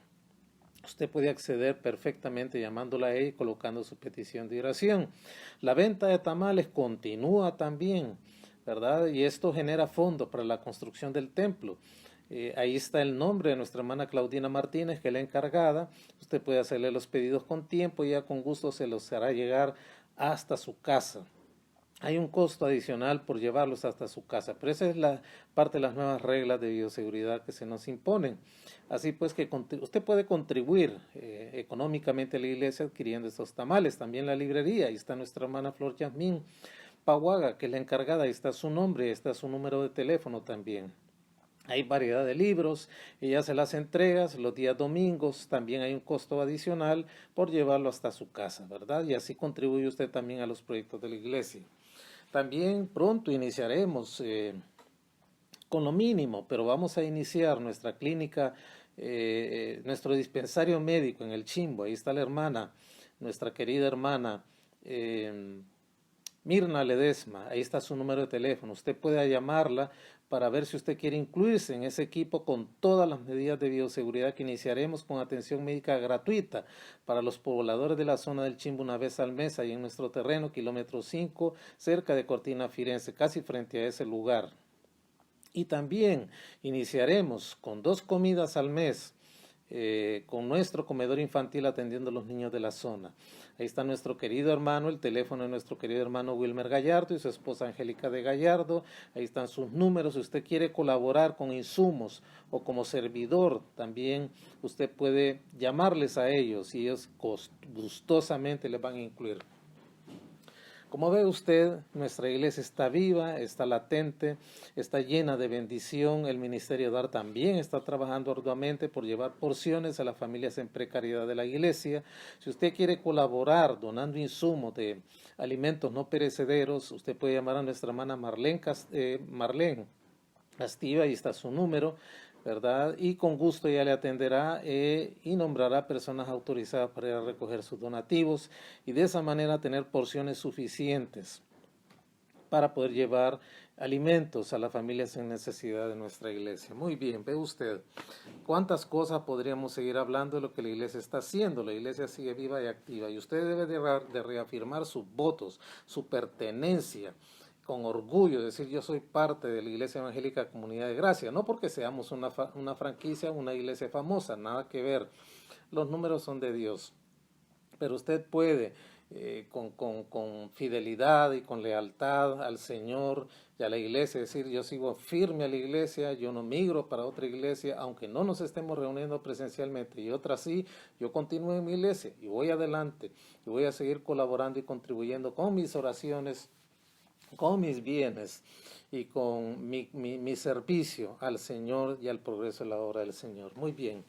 Speaker 5: Usted puede acceder perfectamente llamándola a ella y colocando su petición de oración. La venta de tamales continúa también, ¿verdad? Y esto genera fondos para la construcción del templo. Ahí está el nombre de nuestra hermana Claudina Martínez, que es la encargada. Usted puede hacerle los pedidos con tiempo y ya con gusto se los hará llegar hasta su casa. Hay un costo adicional por llevarlos hasta su casa, pero esa es la parte de las nuevas reglas de bioseguridad que se nos imponen. Así pues que usted puede contribuir económicamente a la iglesia adquiriendo estos tamales. También la librería, ahí está nuestra hermana Flor Yasmín Pahuaga, que es la encargada, ahí está su nombre, ahí está su número de teléfono también. Hay variedad de libros, ella se las entrega los días domingos, también hay un costo adicional por llevarlo hasta su casa, ¿verdad? Y así contribuye usted también a los proyectos de la iglesia. También pronto iniciaremos con lo mínimo, pero vamos a iniciar nuestra clínica, nuestro dispensario médico en el Chimbo. Ahí está la hermana, nuestra querida hermana Mirna Ledesma. Ahí está su número de teléfono. Usted puede llamarla para ver si usted quiere incluirse en ese equipo con todas las medidas de bioseguridad que iniciaremos con atención médica gratuita para los pobladores de la zona del Chimbo una vez al mes, ahí en nuestro terreno, kilómetro 5, cerca de Cortina Firenze, casi frente a ese lugar. Y también iniciaremos con 2 comidas al mes con nuestro comedor infantil atendiendo a los niños de la zona. Ahí está nuestro querido hermano, el teléfono de nuestro querido hermano Wilmer Gallardo y su esposa Angélica de Gallardo. Ahí están sus números. Si usted quiere colaborar con insumos o como servidor, también usted puede llamarles a ellos y ellos gustosamente les van a incluir. Como ve usted, nuestra iglesia está viva, está latente, está llena de bendición. El Ministerio DAR también está trabajando arduamente por llevar porciones a las familias en precariedad de la iglesia. Si usted quiere colaborar donando insumos de alimentos no perecederos, usted puede llamar a nuestra hermana Marlene Castillo, ahí está su número, ¿verdad? Y con gusto ella le atenderá y nombrará personas autorizadas para ir a recoger sus donativos y de esa manera tener porciones suficientes para poder llevar alimentos a las familias en necesidad de nuestra iglesia. Muy bien, ve usted cuántas cosas podríamos seguir hablando de lo que la iglesia está haciendo. La iglesia sigue viva y activa y usted debe de reafirmar sus votos, su pertenencia, con orgullo, decir yo soy parte de la Iglesia Evangélica Comunidad de Gracia, no porque seamos una franquicia, una iglesia famosa, nada que ver, los números son de Dios, pero usted puede con fidelidad y con lealtad al Señor y a la iglesia, decir yo sigo firme a la iglesia, yo no migro para otra iglesia, aunque no nos estemos reuniendo presencialmente y otra sí, yo continúo en mi iglesia y voy adelante y voy a seguir colaborando y contribuyendo con mis oraciones, con mis bienes y con mi servicio al Señor y al progreso de la obra del Señor. Muy bien.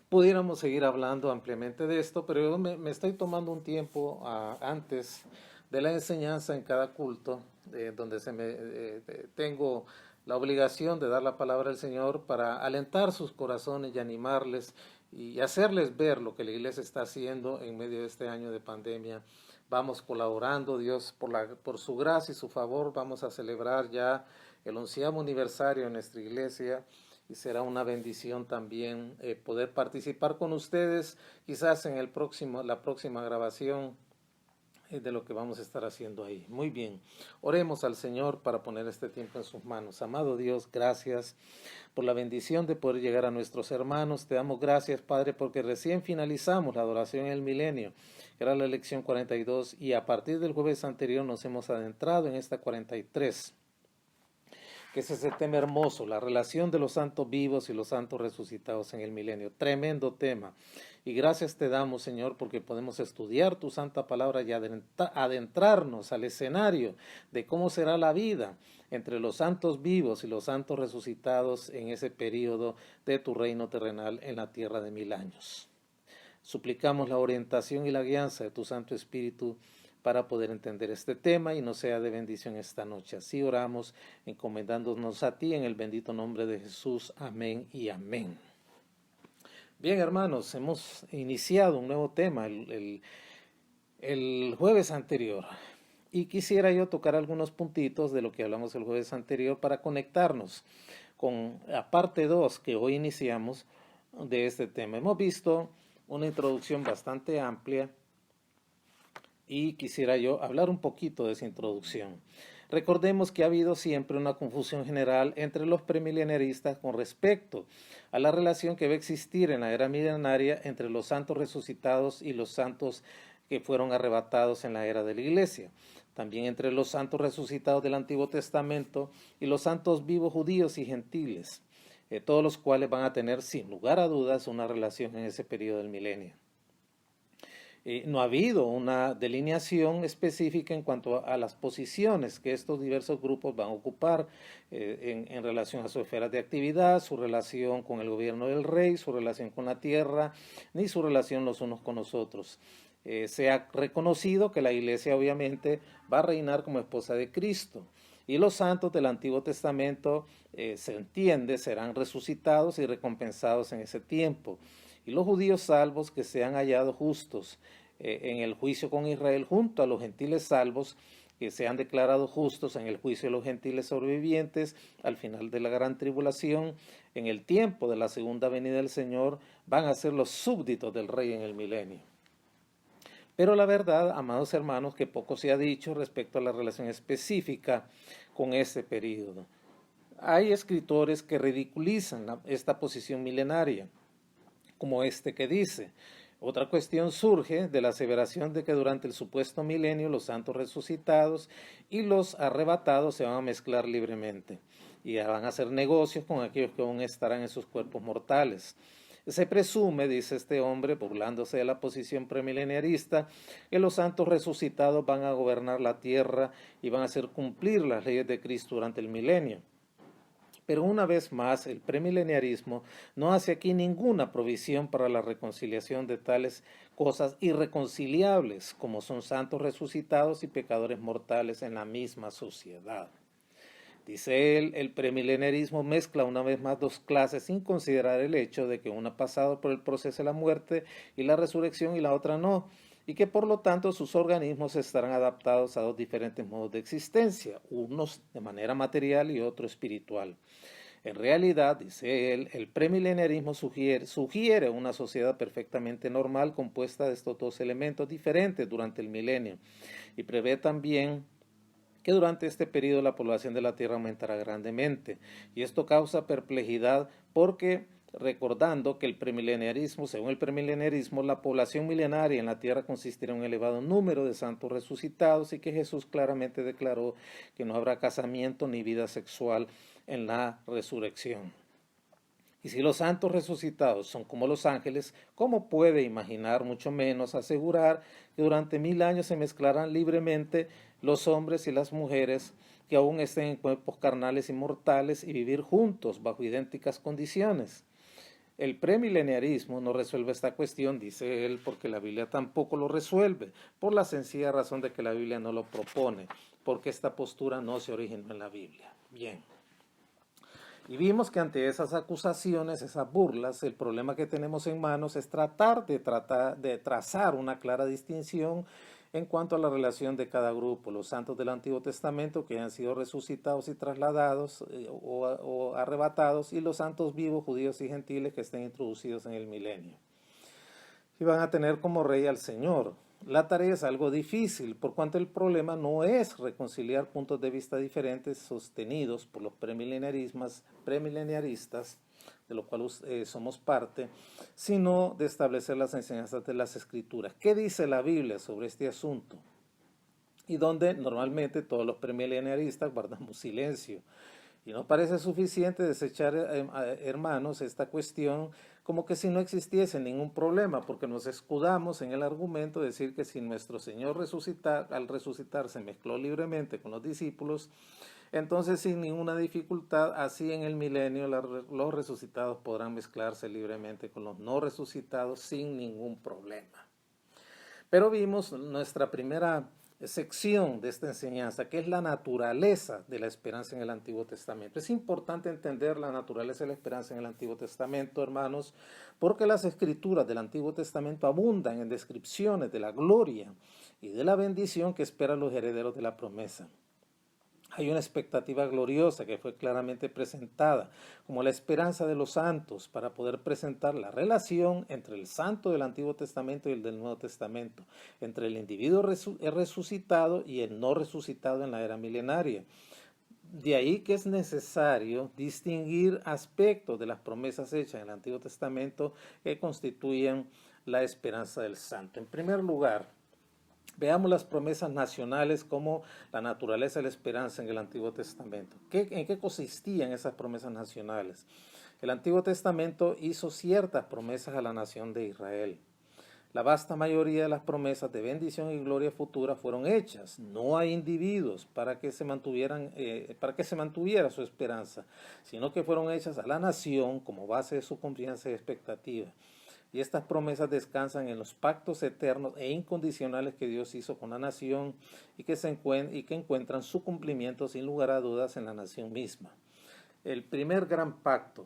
Speaker 5: Pudiéramos seguir hablando ampliamente de esto, pero yo me estoy tomando un tiempo antes de la enseñanza en cada culto, donde tengo la obligación de dar la palabra al Señor para alentar sus corazones y animarles y hacerles ver lo que la iglesia está haciendo en medio de este año de pandemia. Vamos colaborando, Dios, por su gracia y su favor, vamos a celebrar ya el 11º aniversario de nuestra iglesia y será una bendición también poder participar con ustedes, quizás en la próxima grabación de lo que vamos a estar haciendo ahí. Muy bien, oremos al Señor para poner este tiempo en sus manos. Amado Dios, gracias por la bendición de poder llegar a nuestros hermanos. Te damos gracias, Padre, porque recién finalizamos la adoración en el milenio, que era la lección 42, y a partir del jueves anterior nos hemos adentrado en esta 43, que es ese tema hermoso, la relación de los santos vivos y los santos resucitados en el milenio. Tremendo tema. Y gracias te damos, Señor, porque podemos estudiar tu santa palabra y adentrarnos al escenario de cómo será la vida entre los santos vivos y los santos resucitados en ese período de tu reino terrenal en la tierra de 1000 años. Suplicamos la orientación y la guianza de tu Santo Espíritu para poder entender este tema y nos sea de bendición esta noche. Así oramos, encomendándonos a ti en el bendito nombre de Jesús. Amén y amén. Bien, hermanos, hemos iniciado un nuevo tema el jueves anterior y quisiera yo tocar algunos puntitos de lo que hablamos el jueves anterior para conectarnos con la parte 2 que hoy iniciamos de este tema. Hemos visto una introducción bastante amplia y quisiera yo hablar un poquito de esa introducción. Recordemos que ha habido siempre una confusión general entre los premilenaristas con respecto a la relación que va a existir en la era milenaria entre los santos resucitados y los santos que fueron arrebatados en la era de la iglesia. También entre los santos resucitados del Antiguo Testamento y los santos vivos judíos y gentiles, todos los cuales van a tener sin lugar a dudas una relación en ese periodo del milenio. No ha habido una delineación específica en cuanto a las posiciones que estos diversos grupos van a ocupar en relación a sus esferas de actividad, su relación con el gobierno del rey, su relación con la tierra, ni su relación los unos con los otros. Se ha reconocido que la iglesia obviamente va a reinar como esposa de Cristo y los santos del Antiguo Testamento, se entiende, serán resucitados y recompensados en ese tiempo. Y los judíos salvos que se han hallado justos en el juicio con Israel junto a los gentiles salvos que se han declarado justos en el juicio de los gentiles sobrevivientes al final de la gran tribulación, en el tiempo de la segunda venida del Señor, van a ser los súbditos del rey en el milenio. Pero la verdad, amados hermanos, que poco se ha dicho respecto a la relación específica con este período. Hay escritores que ridiculizan esta posición milenaria, como este que dice: otra cuestión surge de la aseveración de que durante el supuesto milenio los santos resucitados y los arrebatados se van a mezclar libremente y van a hacer negocios con aquellos que aún estarán en sus cuerpos mortales. Se presume, dice este hombre, burlándose de la posición premileniarista, que los santos resucitados van a gobernar la tierra y van a hacer cumplir las leyes de Cristo durante el milenio. Pero una vez más, el premileniarismo no hace aquí ninguna provisión para la reconciliación de tales cosas irreconciliables como son santos resucitados y pecadores mortales en la misma sociedad. Dice él, el premileniarismo mezcla una vez más dos clases sin considerar el hecho de que una ha pasado por el proceso de la muerte y la resurrección y la otra no, y que por lo tanto sus organismos estarán adaptados a dos diferentes modos de existencia, unos de manera material y otro espiritual. En realidad, dice él, el premileniarismo sugiere una sociedad perfectamente normal compuesta de estos dos elementos diferentes durante el milenio y prevé también que durante este periodo la población de la Tierra aumentará grandemente. Y esto causa perplejidad porque, recordando que según el premileniarismo, la población milenaria en la Tierra consistirá en un elevado número de santos resucitados y que Jesús claramente declaró que no habrá casamiento ni vida sexual en la resurrección. Y si los santos resucitados son como los ángeles, ¿cómo puede imaginar, mucho menos asegurar, que durante 1000 años se mezclarán libremente los hombres y las mujeres que aún estén en cuerpos carnales y mortales y vivir juntos bajo idénticas condiciones? El premileniarismo no resuelve esta cuestión, dice él, porque la Biblia tampoco lo resuelve, por la sencilla razón de que la Biblia no lo propone, porque esta postura no se originó en la Biblia. Bien. Y vimos que ante esas acusaciones, esas burlas, el problema que tenemos en manos es tratar de trazar una clara distinción en cuanto a la relación de cada grupo, los santos del Antiguo Testamento que han sido resucitados y trasladados o arrebatados, y los santos vivos, judíos y gentiles que estén introducidos en el milenio. Y van a tener como rey al Señor. La tarea es algo difícil, por cuanto el problema no es reconciliar puntos de vista diferentes sostenidos por los premileniaristas, de lo cual somos parte, sino de establecer las enseñanzas de las Escrituras. ¿Qué dice la Biblia sobre este asunto? Y donde normalmente todos los premileniaristas guardamos silencio. Y no parece suficiente desechar, hermanos, esta cuestión como que si no existiese ningún problema, porque nos escudamos en el argumento de decir que si nuestro Señor al resucitar se mezcló libremente con los discípulos, entonces sin ninguna dificultad, así en el milenio los resucitados podrán mezclarse libremente con los no resucitados sin ningún problema. Pero vimos nuestra primera sección de esta enseñanza, que es la naturaleza de la esperanza en el Antiguo Testamento. Es importante entender la naturaleza de la esperanza en el Antiguo Testamento, hermanos, porque las escrituras del Antiguo Testamento abundan en descripciones de la gloria y de la bendición que esperan los herederos de la promesa. Hay una expectativa gloriosa que fue claramente presentada como la esperanza de los santos para poder presentar la relación entre el santo del Antiguo Testamento y el del Nuevo Testamento, entre el individuo resucitado y el no resucitado en la era milenaria. De ahí que es necesario distinguir aspectos de las promesas hechas en el Antiguo Testamento que constituyen la esperanza del santo. En primer lugar, veamos las promesas nacionales como la naturaleza de la esperanza en el Antiguo Testamento. ¿En qué consistían esas promesas nacionales? El Antiguo Testamento hizo ciertas promesas a la nación de Israel. La vasta mayoría de las promesas de bendición y gloria futura fueron hechas, no a individuos para que se mantuviera su esperanza, sino que fueron hechas a la nación como base de su confianza y expectativa. Y estas promesas descansan en los pactos eternos e incondicionales que Dios hizo con la nación y que encuentran su cumplimiento sin lugar a dudas en la nación misma. El primer gran pacto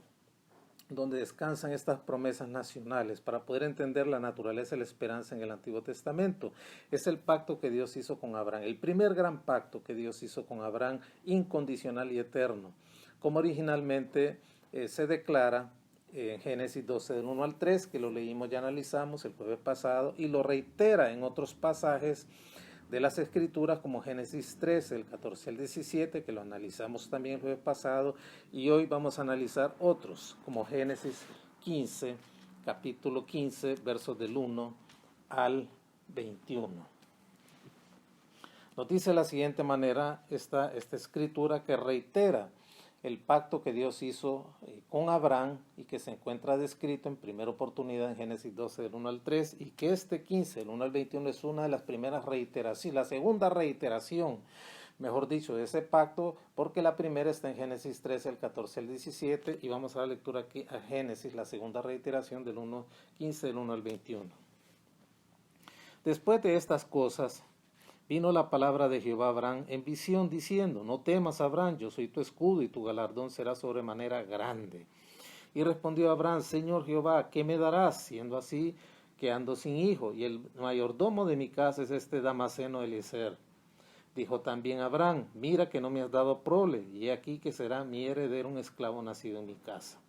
Speaker 5: donde descansan estas promesas nacionales para poder entender la naturaleza de la esperanza en el Antiguo Testamento es el pacto que Dios hizo con Abraham. El primer gran pacto que Dios hizo con Abraham, incondicional y eterno, como originalmente se declara en Génesis 12, del 1 al 3, que lo leímos y analizamos el jueves pasado, y lo reitera en otros pasajes de las Escrituras, como Génesis 13, el 14 al 17, que lo analizamos también el jueves pasado, y hoy vamos a analizar otros, como Génesis 15, capítulo 15, versos del 1 al 21. Nos dice de la siguiente manera esta escritura que reitera el pacto que Dios hizo con Abraham y que se encuentra descrito en primera oportunidad en Génesis 12 del 1 al 3, y que este 15 del 1 al 21 es una de las primeras reiteraciones, la segunda reiteración, mejor dicho, de ese pacto, porque la primera está en Génesis 13, el 14 al 17, y vamos a la lectura aquí a Génesis, la segunda reiteración del 15 del 1 al 21. Después de estas cosas, vino la palabra de Jehová a Abraham en visión, diciendo: no temas, Abraham, yo soy tu escudo, y tu galardón será sobremanera grande. Y respondió Abraham: Señor Jehová, ¿qué me darás, siendo así que ando sin hijo? Y el mayordomo de mi casa es este Damaseno Eliezer. Dijo también Abraham: mira que no me has dado prole, y he aquí que será mi heredero un esclavo nacido en mi casa.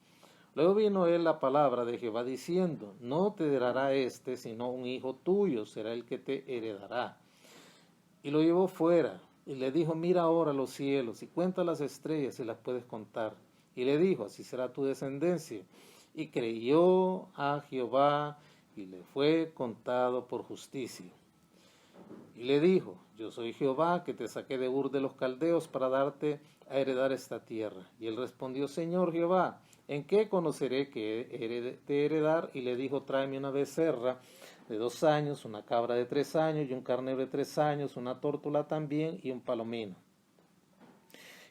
Speaker 5: Luego vino él la palabra de Jehová diciendo: no te heredará este, sino un hijo tuyo será el que te heredará. Y lo llevó fuera, y le dijo: mira ahora los cielos, y cuenta las estrellas, si las puedes contar. Y le dijo: así será tu descendencia. Y creyó a Jehová, y le fue contado por justicia. Y le dijo: yo soy Jehová, que te saqué de Ur de los Caldeos para darte a heredar esta tierra. Y él respondió: Señor Jehová, ¿en qué conoceré que he de heredar? Y le dijo: tráeme una becerra de 2 años, una cabra de 3 años, y un carnero de 3 años, una tórtola también, y un palomino.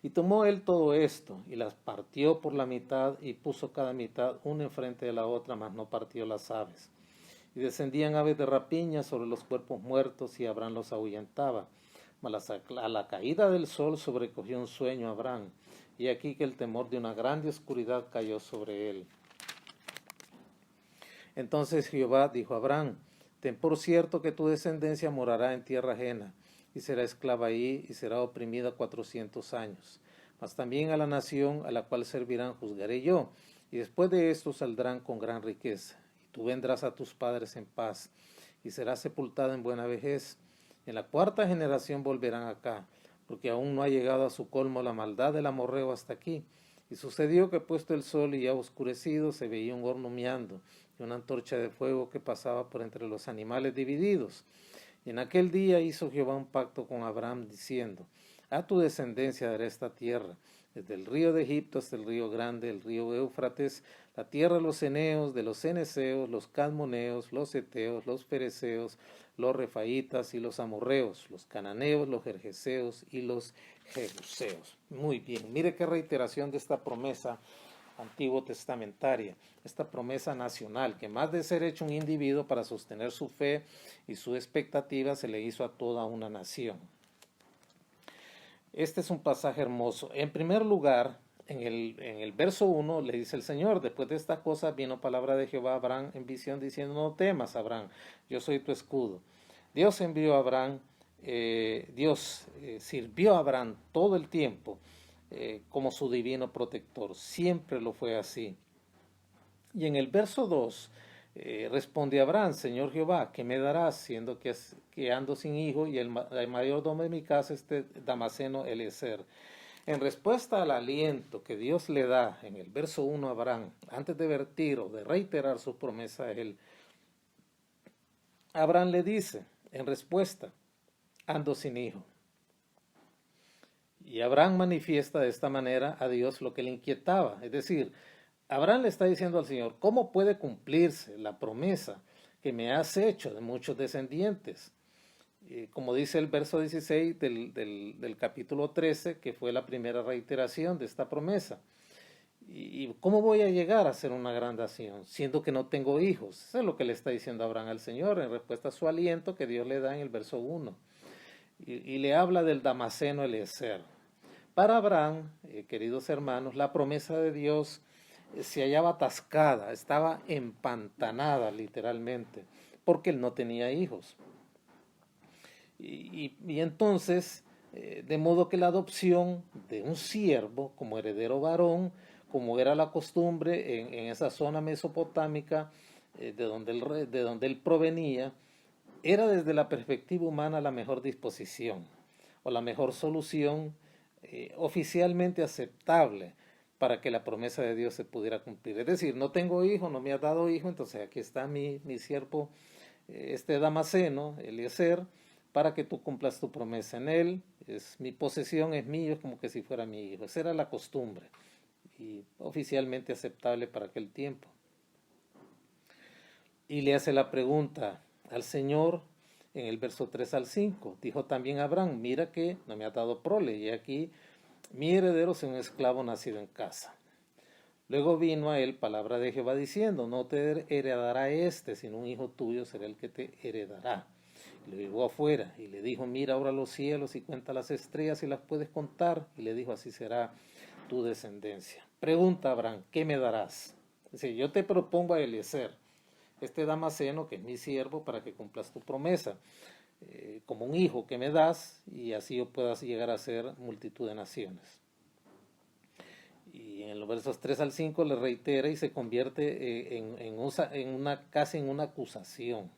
Speaker 5: Y tomó él todo esto, y las partió por la mitad, y puso cada mitad una enfrente de la otra, mas no partió las aves. Y descendían aves de rapiña sobre los cuerpos muertos, y Abraham los ahuyentaba. Mas a la caída del sol sobrecogió un sueño a Abraham, y aquí que el temor de una grande oscuridad cayó sobre él. Entonces Jehová dijo a Abraham: ten por cierto que tu descendencia morará en tierra ajena, y será esclava ahí, y será oprimida 400 años. Mas también a la nación a la cual servirán juzgaré yo, y después de esto saldrán con gran riqueza. Y tú vendrás a tus padres en paz, y serás sepultada en buena vejez. En la 4ª generación volverán acá, porque aún no ha llegado a su colmo la maldad del amorreo hasta aquí. Y sucedió que puesto el sol y ya oscurecido, se veía un horno humeando, y una antorcha de fuego que pasaba por entre los animales divididos. Y en aquel día hizo Jehová un pacto con Abraham, diciendo: a tu descendencia daré esta tierra, desde el río de Egipto hasta el río grande, el río Éufrates, la tierra de los ceneos, de los ceneseos, los cadmoneos, los heteos, los fereceos, los refaitas y los amorreos, los cananeos, los gergeseos y los jebuseos. Muy bien, mire qué reiteración de esta promesa antiguo testamentaria, esta promesa nacional, que más de ser hecho un individuo para sostener su fe y su expectativa, se le hizo a toda una nación. Este es un pasaje hermoso. En primer lugar, en el verso 1 le dice el Señor: después de estas cosas vino palabra de Jehová a Abraham en visión, diciendo: no temas, Abraham, yo soy tu escudo. Dios envió a Abraham, Dios sirvió a Abraham todo el tiempo como su divino protector. Siempre lo fue así. Y en el verso 2 responde Abraham: Señor Jehová, ¿qué me darás, siendo que ando sin hijo, y el mayordomo de mi casa este Damaseno Eliezer? En respuesta al aliento que Dios le da en el verso 1 a Abraham, antes de vertir o de reiterar su promesa a él, Abraham le dice en respuesta: ando sin hijo. Y Abraham manifiesta de esta manera a Dios lo que le inquietaba. Es decir, Abraham le está diciendo al Señor: ¿cómo puede cumplirse la promesa que me has hecho de muchos descendientes? Como dice el verso 16 del capítulo 13, que fue la primera reiteración de esta promesa. ¿Y cómo voy a llegar a ser una gran nación, siendo que no tengo hijos? Eso es lo que le está diciendo Abraham al Señor en respuesta a su aliento que Dios le da en el verso 1. Y le habla del Damaseno Eliezer. Para Abraham, queridos hermanos, la promesa de Dios se hallaba atascada, estaba empantanada literalmente, porque él no tenía hijos. Y entonces, de modo que la adopción de un siervo como heredero varón, como era la costumbre en esa zona mesopotámica de donde él provenía, era desde la perspectiva humana la mejor disposición o la mejor solución oficialmente aceptable para que la promesa de Dios se pudiera cumplir. Es decir, no tengo hijo, no me has dado hijo, entonces aquí está mi siervo, este Damaseno, Eliezer, para que tú cumplas tu promesa en él. Es mi posesión, es mío, es como que si fuera mi hijo. Esa era la costumbre y oficialmente aceptable para aquel tiempo. Y le hace la pregunta al Señor en el verso 3 al 5. Dijo también Abraham, mira que no me ha dado prole, y aquí mi heredero es un esclavo nacido en casa. Luego vino a él palabra de Jehová diciendo, no te heredará este, sino un hijo tuyo será el que te heredará. Y lo llevó afuera y le dijo, mira ahora los cielos y cuenta las estrellas y las puedes contar. Y le dijo, así será tu descendencia. Pregunta Abraham, ¿qué me darás? Dice, yo te propongo a Eliezer, este Damaseno, que es mi siervo, para que cumplas tu promesa, como un hijo que me das, y así yo puedas llegar a ser multitud de naciones. Y en los versos 3 al 5 le reitera y se convierte casi en una acusación.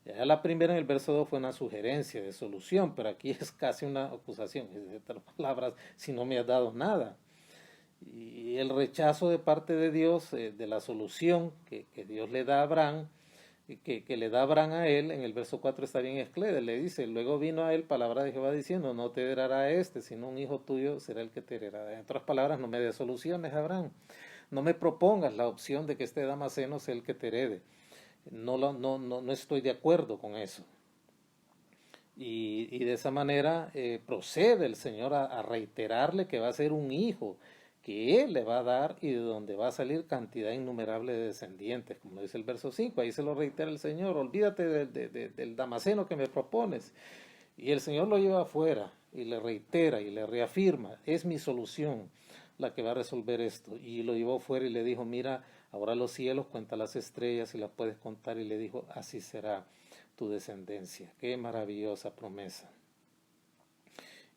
Speaker 5: Ya la primera en el verso 2 fue una sugerencia de solución, pero aquí es casi una acusación. En otras palabras, si no me has dado nada. Y el rechazo de parte de Dios, de la solución que Dios le da a Abraham, que le da Abraham a él, en el verso 4 está bien esclede, le dice, luego vino a él palabra de Jehová diciendo, no te heredará este, sino un hijo tuyo será el que te heredará. En otras palabras, no me des soluciones, Abraham. No me propongas la opción de que este Damaseno sea el que te herede. No estoy de acuerdo con eso. Y de esa manera procede el Señor a reiterarle que va a ser un hijo que Él le va a dar y de donde va a salir cantidad innumerable de descendientes, como dice el verso 5, ahí se lo reitera el Señor, olvídate del Damaseno que me propones. Y el Señor lo lleva afuera y le reitera y le reafirma, es mi solución la que va a resolver esto. Y lo llevó fuera y le dijo, mira, ahora los cielos, cuenta las estrellas y las puedes contar, y le dijo, así será tu descendencia. Qué maravillosa promesa.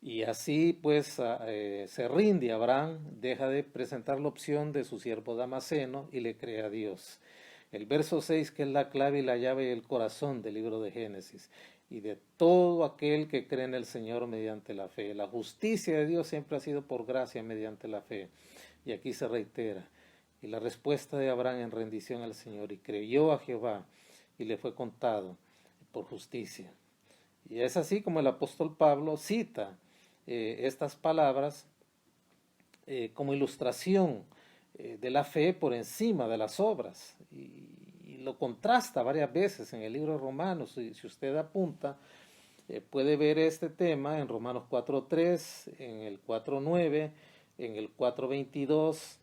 Speaker 5: Y así pues se rinde Abraham, deja de presentar la opción de su siervo Damaseno y le cree a Dios. El verso 6, que es la clave y la llave del corazón del libro de Génesis, y de todo aquel que cree en el Señor mediante la fe. La justicia de Dios siempre ha sido por gracia mediante la fe. Y aquí se reitera. Y la respuesta de Abraham en rendición al Señor, y creyó a Jehová y le fue contado por justicia. Y es así como el apóstol Pablo cita estas palabras como ilustración de la fe por encima de las obras, y lo contrasta varias veces en el libro de Romanos. Si usted apunta, puede ver este tema en Romanos 4.3, en el 4.9, en el 4.22,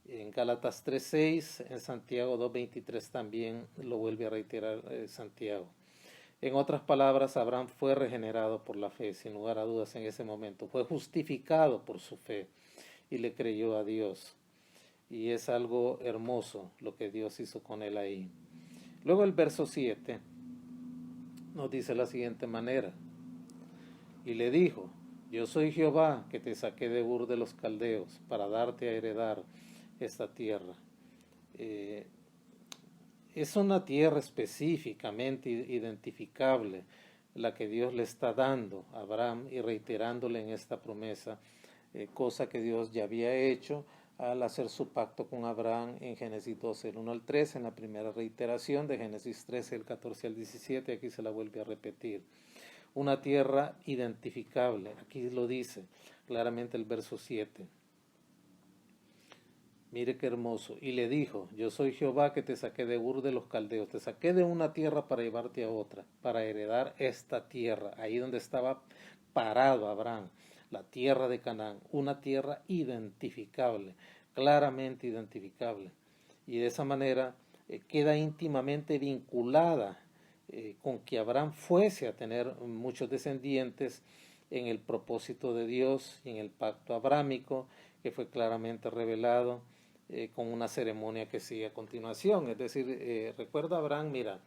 Speaker 5: en Gálatas 3.6, en Santiago 2.23 también lo vuelve a reiterar Santiago. En otras palabras, Abraham fue regenerado por la fe, sin lugar a dudas en ese momento. Fue justificado por su fe y le creyó a Dios. Y es algo hermoso lo que Dios hizo con él ahí. Luego el verso 7 nos dice de la siguiente manera. Y le dijo, yo soy Jehová que te saqué de Ur de los Caldeos para darte a heredar esta tierra. Es una tierra específicamente identificable la que Dios le está dando a Abraham y reiterándole en esta promesa, cosa que Dios ya había hecho al hacer su pacto con Abraham en Génesis 12, el 1 al 13, en la primera reiteración de Génesis 13, el 14 al 17, aquí se la vuelve a repetir. Una tierra identificable, aquí lo dice claramente el verso 7. Mire qué hermoso. Y le dijo, yo soy Jehová que te saqué de Ur de los Caldeos, te saqué de una tierra para llevarte a otra, para heredar esta tierra, ahí donde estaba parado Abraham, la tierra de Canaán, una tierra identificable, claramente identificable. Y de esa manera queda íntimamente vinculada con que Abraham fuese a tener muchos descendientes en el propósito de Dios y en el pacto abrámico, que fue claramente revelado con una ceremonia que sigue a continuación. Es decir, recuerda Abraham, mira,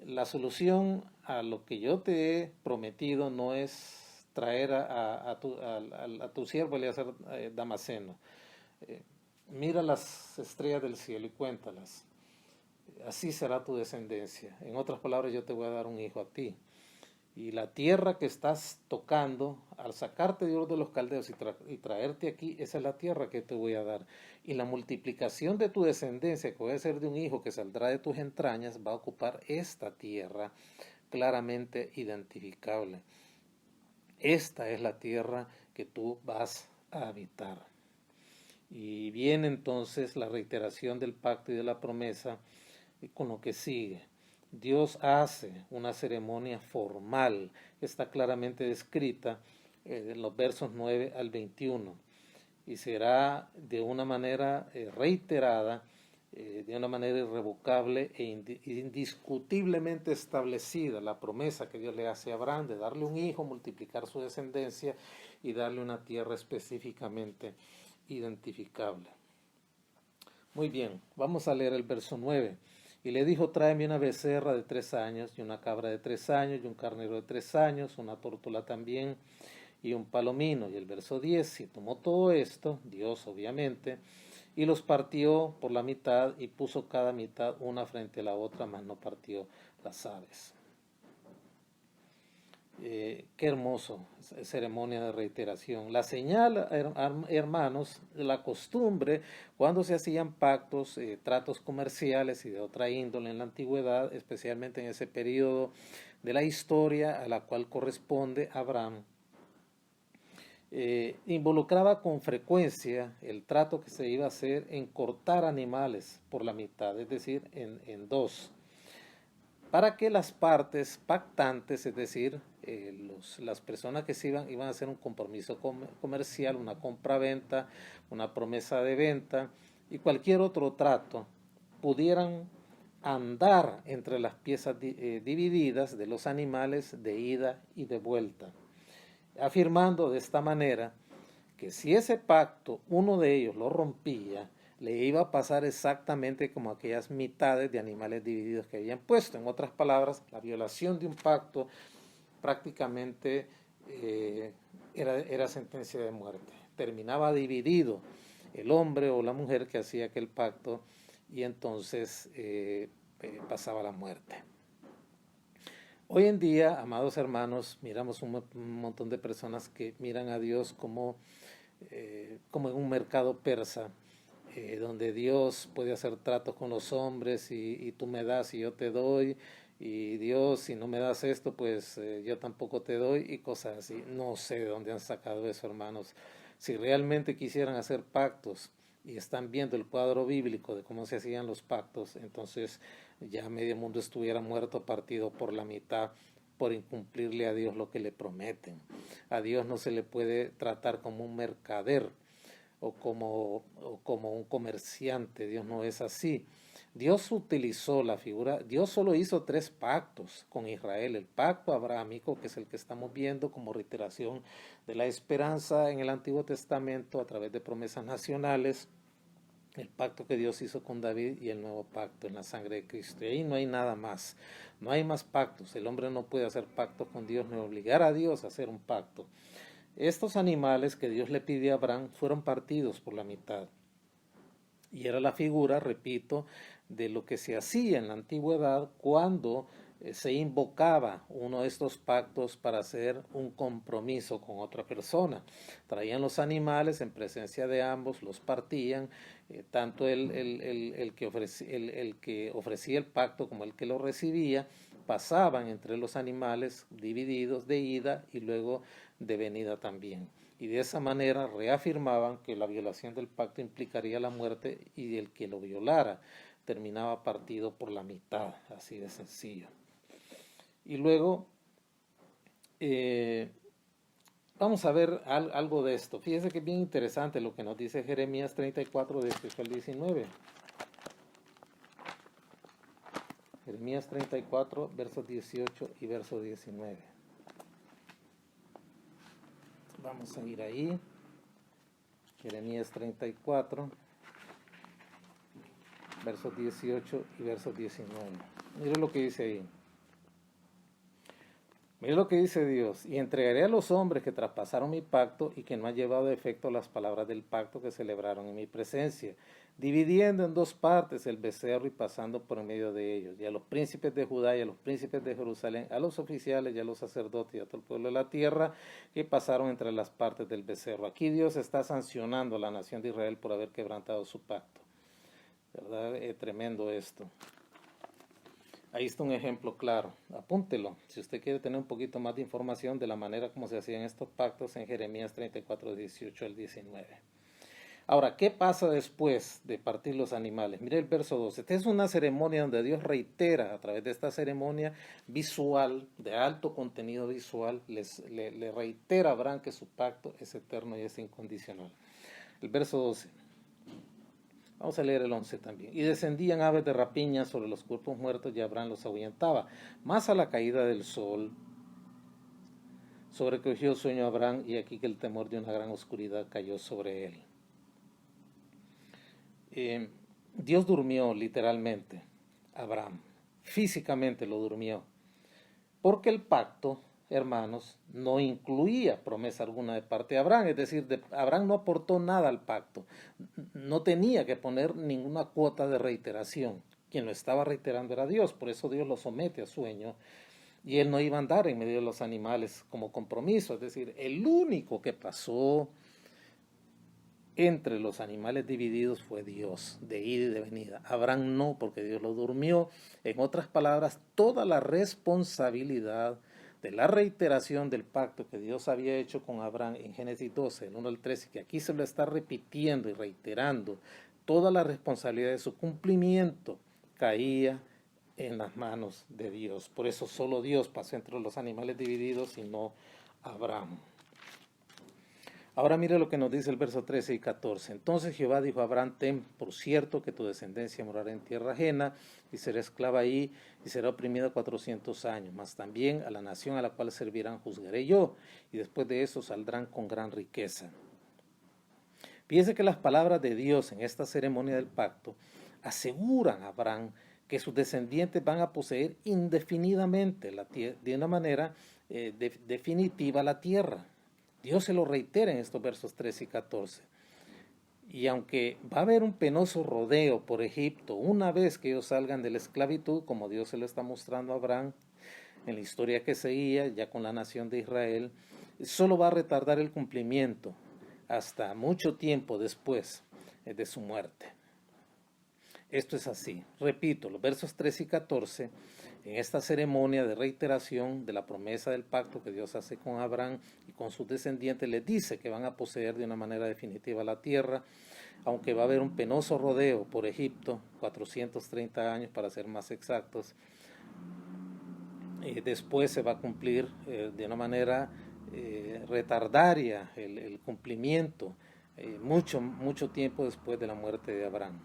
Speaker 5: la solución a lo que yo te he prometido no es traer a tu siervo Eliezer Damaseno. Mira las estrellas del cielo y cuéntalas. así será tu descendencia. En otras palabras, yo te voy a dar un hijo a ti. Y la tierra que estás tocando, al sacarte de Ur de los Caldeos y traerte aquí, esa es la tierra que te voy a dar. Y la multiplicación de tu descendencia, que va a ser de un hijo que saldrá de tus entrañas, va a ocupar esta tierra claramente identificable. Esta es la tierra que tú vas a habitar. Y viene entonces la reiteración del pacto y de la promesa con lo que sigue. Dios hace una ceremonia formal, está claramente descrita en los versos 9 al 21, y será de una manera reiterada, de una manera irrevocable e indiscutiblemente establecida la promesa que Dios le hace a Abraham de darle un hijo, multiplicar su descendencia y darle una tierra específicamente identificable. Muy bien, vamos a leer el verso 9. Y le dijo, tráeme una becerra de 3 años, y una cabra de 3 años, y un carnero de 3 años, una tórtola también, y un palomino. Y el verso 10, y tomó todo esto, Dios obviamente, y los partió por la mitad, y puso cada mitad una frente a la otra, mas no partió las aves. Qué hermoso, ceremonia de reiteración. La señal, hermanos, de la costumbre, cuando se hacían pactos, tratos comerciales y de otra índole en la antigüedad, especialmente en ese periodo de la historia a la cual corresponde Abraham, involucraba con frecuencia el trato que se iba a hacer en cortar animales por la mitad, es decir, en dos, para que las partes pactantes, es decir, las personas que se iban a hacer un compromiso comercial, una compra-venta, una promesa de venta y cualquier otro trato, pudieran andar entre las piezas divididas de los animales de ida y de vuelta, afirmando de esta manera que si ese pacto uno de ellos lo rompía, le iba a pasar exactamente como aquellas mitades de animales divididos que habían puesto. En otras palabras, la violación de un pacto prácticamente era sentencia de muerte. Terminaba dividido el hombre o la mujer que hacía aquel pacto y entonces pasaba la muerte. Hoy en día, amados hermanos, miramos un montón de personas que miran a Dios como en un mercado persa, donde Dios puede hacer tratos con los hombres y tú me das y yo te doy, y Dios, si no me das esto, pues yo tampoco te doy, y cosas así. No sé de dónde han sacado eso, hermanos. Si realmente quisieran hacer pactos y están viendo el cuadro bíblico de cómo se hacían los pactos, entonces ya medio mundo estuviera muerto, partido por la mitad, por incumplirle a Dios lo que le prometen. A Dios no se le puede tratar como un mercader o como un comerciante. Dios no es así. Dios utilizó la figura, Dios solo hizo 3 pactos con Israel: el pacto abrahámico, que es el que estamos viendo como reiteración de la esperanza en el Antiguo Testamento a través de promesas nacionales, el pacto que Dios hizo con David, y el nuevo pacto en la sangre de Cristo. Y ahí no hay nada más, no hay más pactos. El hombre no puede hacer pactos con Dios ni obligar a Dios a hacer un pacto. Estos animales que Dios le pide a Abraham fueron partidos por la mitad. Y era la figura, repito, de lo que se hacía en la antigüedad cuando se invocaba uno de estos pactos para hacer un compromiso con otra persona. Traían los animales en presencia de ambos, los partían, tanto el que ofrecía el pacto como el que lo recibía, pasaban entre los animales divididos de ida y luego de venida también. Y de esa manera reafirmaban que la violación del pacto implicaría la muerte, y el que lo violara terminaba partido por la mitad, así de sencillo. Y luego vamos a ver algo de esto. Fíjense que es bien interesante lo que nos dice Jeremías 34, 18 al 19. Jeremías 34, versos 18 y verso 19. Vamos a ir ahí. Jeremías 34, versos 18 y versos 19. Mire lo que dice ahí. Mire lo que dice Dios, y entregaré a los hombres que traspasaron mi pacto y que no han llevado a efecto las palabras del pacto que celebraron en mi presencia, dividiendo en dos partes el becerro y pasando por en medio de ellos, y a los príncipes de Judá y a los príncipes de Jerusalén, a los oficiales y a los sacerdotes y a todo el pueblo de la tierra que pasaron entre las partes del becerro. Aquí Dios está sancionando a la nación de Israel por haber quebrantado su pacto. ¿Verdad? Tremendo esto. Ahí está un ejemplo claro, apúntelo, si usted quiere tener un poquito más de información de la manera como se hacían estos pactos en Jeremías 34, 18 al 19. Ahora, ¿qué pasa después de partir los animales? Mire el verso 12, esta es una ceremonia donde Dios reitera a través de esta ceremonia visual, de alto contenido visual, le reitera a Abraham que su pacto es eterno y es incondicional. El verso 12. Vamos a leer el 11 también. Y descendían aves de rapiña sobre los cuerpos muertos y Abraham los ahuyentaba. Más a la caída del sol, sobrecogió sueño a Abraham y aquí que el temor de una gran oscuridad cayó sobre él. Dios durmió literalmente a Abraham. Físicamente lo durmió. Porque el pacto, hermanos, no incluía promesa alguna de parte de Abraham, es decir, Abraham no aportó nada al pacto, no tenía que poner ninguna cuota de reiteración, quien lo estaba reiterando era Dios, por eso Dios lo somete a sueño, y él no iba a andar en medio de los animales como compromiso, es decir, el único que pasó entre los animales divididos fue Dios, de ida y de venida. Abraham no, porque Dios lo durmió. En otras palabras, toda la responsabilidad de la reiteración del pacto que Dios había hecho con Abraham en Génesis 12, el 1 al 13, que aquí se lo está repitiendo y reiterando, toda la responsabilidad de su cumplimiento caía en las manos de Dios. Por eso solo Dios pasó entre los animales divididos y no Abraham. Ahora mire lo que nos dice el verso 13 y 14. Entonces Jehová dijo a Abraham, ten por cierto que tu descendencia morará en tierra ajena y será esclava ahí y será oprimida 400 años. Mas también a la nación a la cual servirán juzgaré yo y después de eso saldrán con gran riqueza. Fíjese que las palabras de Dios en esta ceremonia del pacto aseguran a Abraham que sus descendientes van a poseer indefinidamente de una manera definitiva la tierra. Dios se lo reitera en estos versos 13 y 14. Y aunque va a haber un penoso rodeo por Egipto una vez que ellos salgan de la esclavitud, como Dios se lo está mostrando a Abraham en la historia que seguía, ya con la nación de Israel, solo va a retardar el cumplimiento hasta mucho tiempo después de su muerte. Esto es así. Repito, los versos 13 y 14, en esta ceremonia de reiteración de la promesa del pacto que Dios hace con Abraham y con sus descendientes, les dice que van a poseer de una manera definitiva la tierra, aunque va a haber un penoso rodeo por Egipto, 430 años para ser más exactos. Después se va a cumplir de una manera retardaria el cumplimiento, mucho tiempo después de la muerte de Abraham.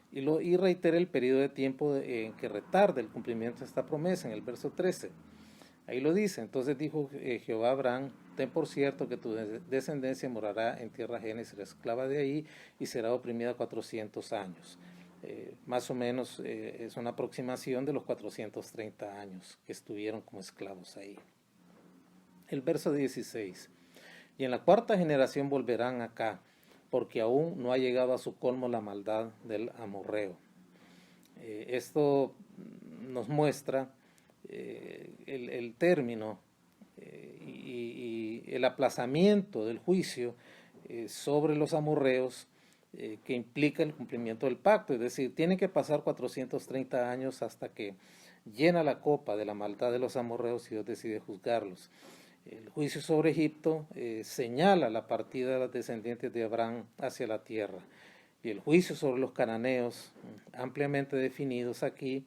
Speaker 5: Y reitera el periodo de tiempo en que retarda el cumplimiento de esta promesa en el verso 13. Ahí lo dice, entonces dijo Jehová a Abraham, ten por cierto que tu descendencia morará en tierra ajena y será esclava de ahí y será oprimida 400 años. Más o menos es una aproximación de los 430 años que estuvieron como esclavos ahí. El verso 16, y en la cuarta generación volverán acá, porque aún no ha llegado a su colmo la maldad del amorreo. Esto nos muestra el término y el aplazamiento del juicio sobre los amorreos que implica el cumplimiento del pacto, es decir, tiene que pasar 430 años hasta que llena la copa de la maldad de los amorreos y Dios decide juzgarlos. El juicio sobre Egipto señala la partida de los descendientes de Abraham hacia la tierra. Y el juicio sobre los cananeos, ampliamente definidos aquí,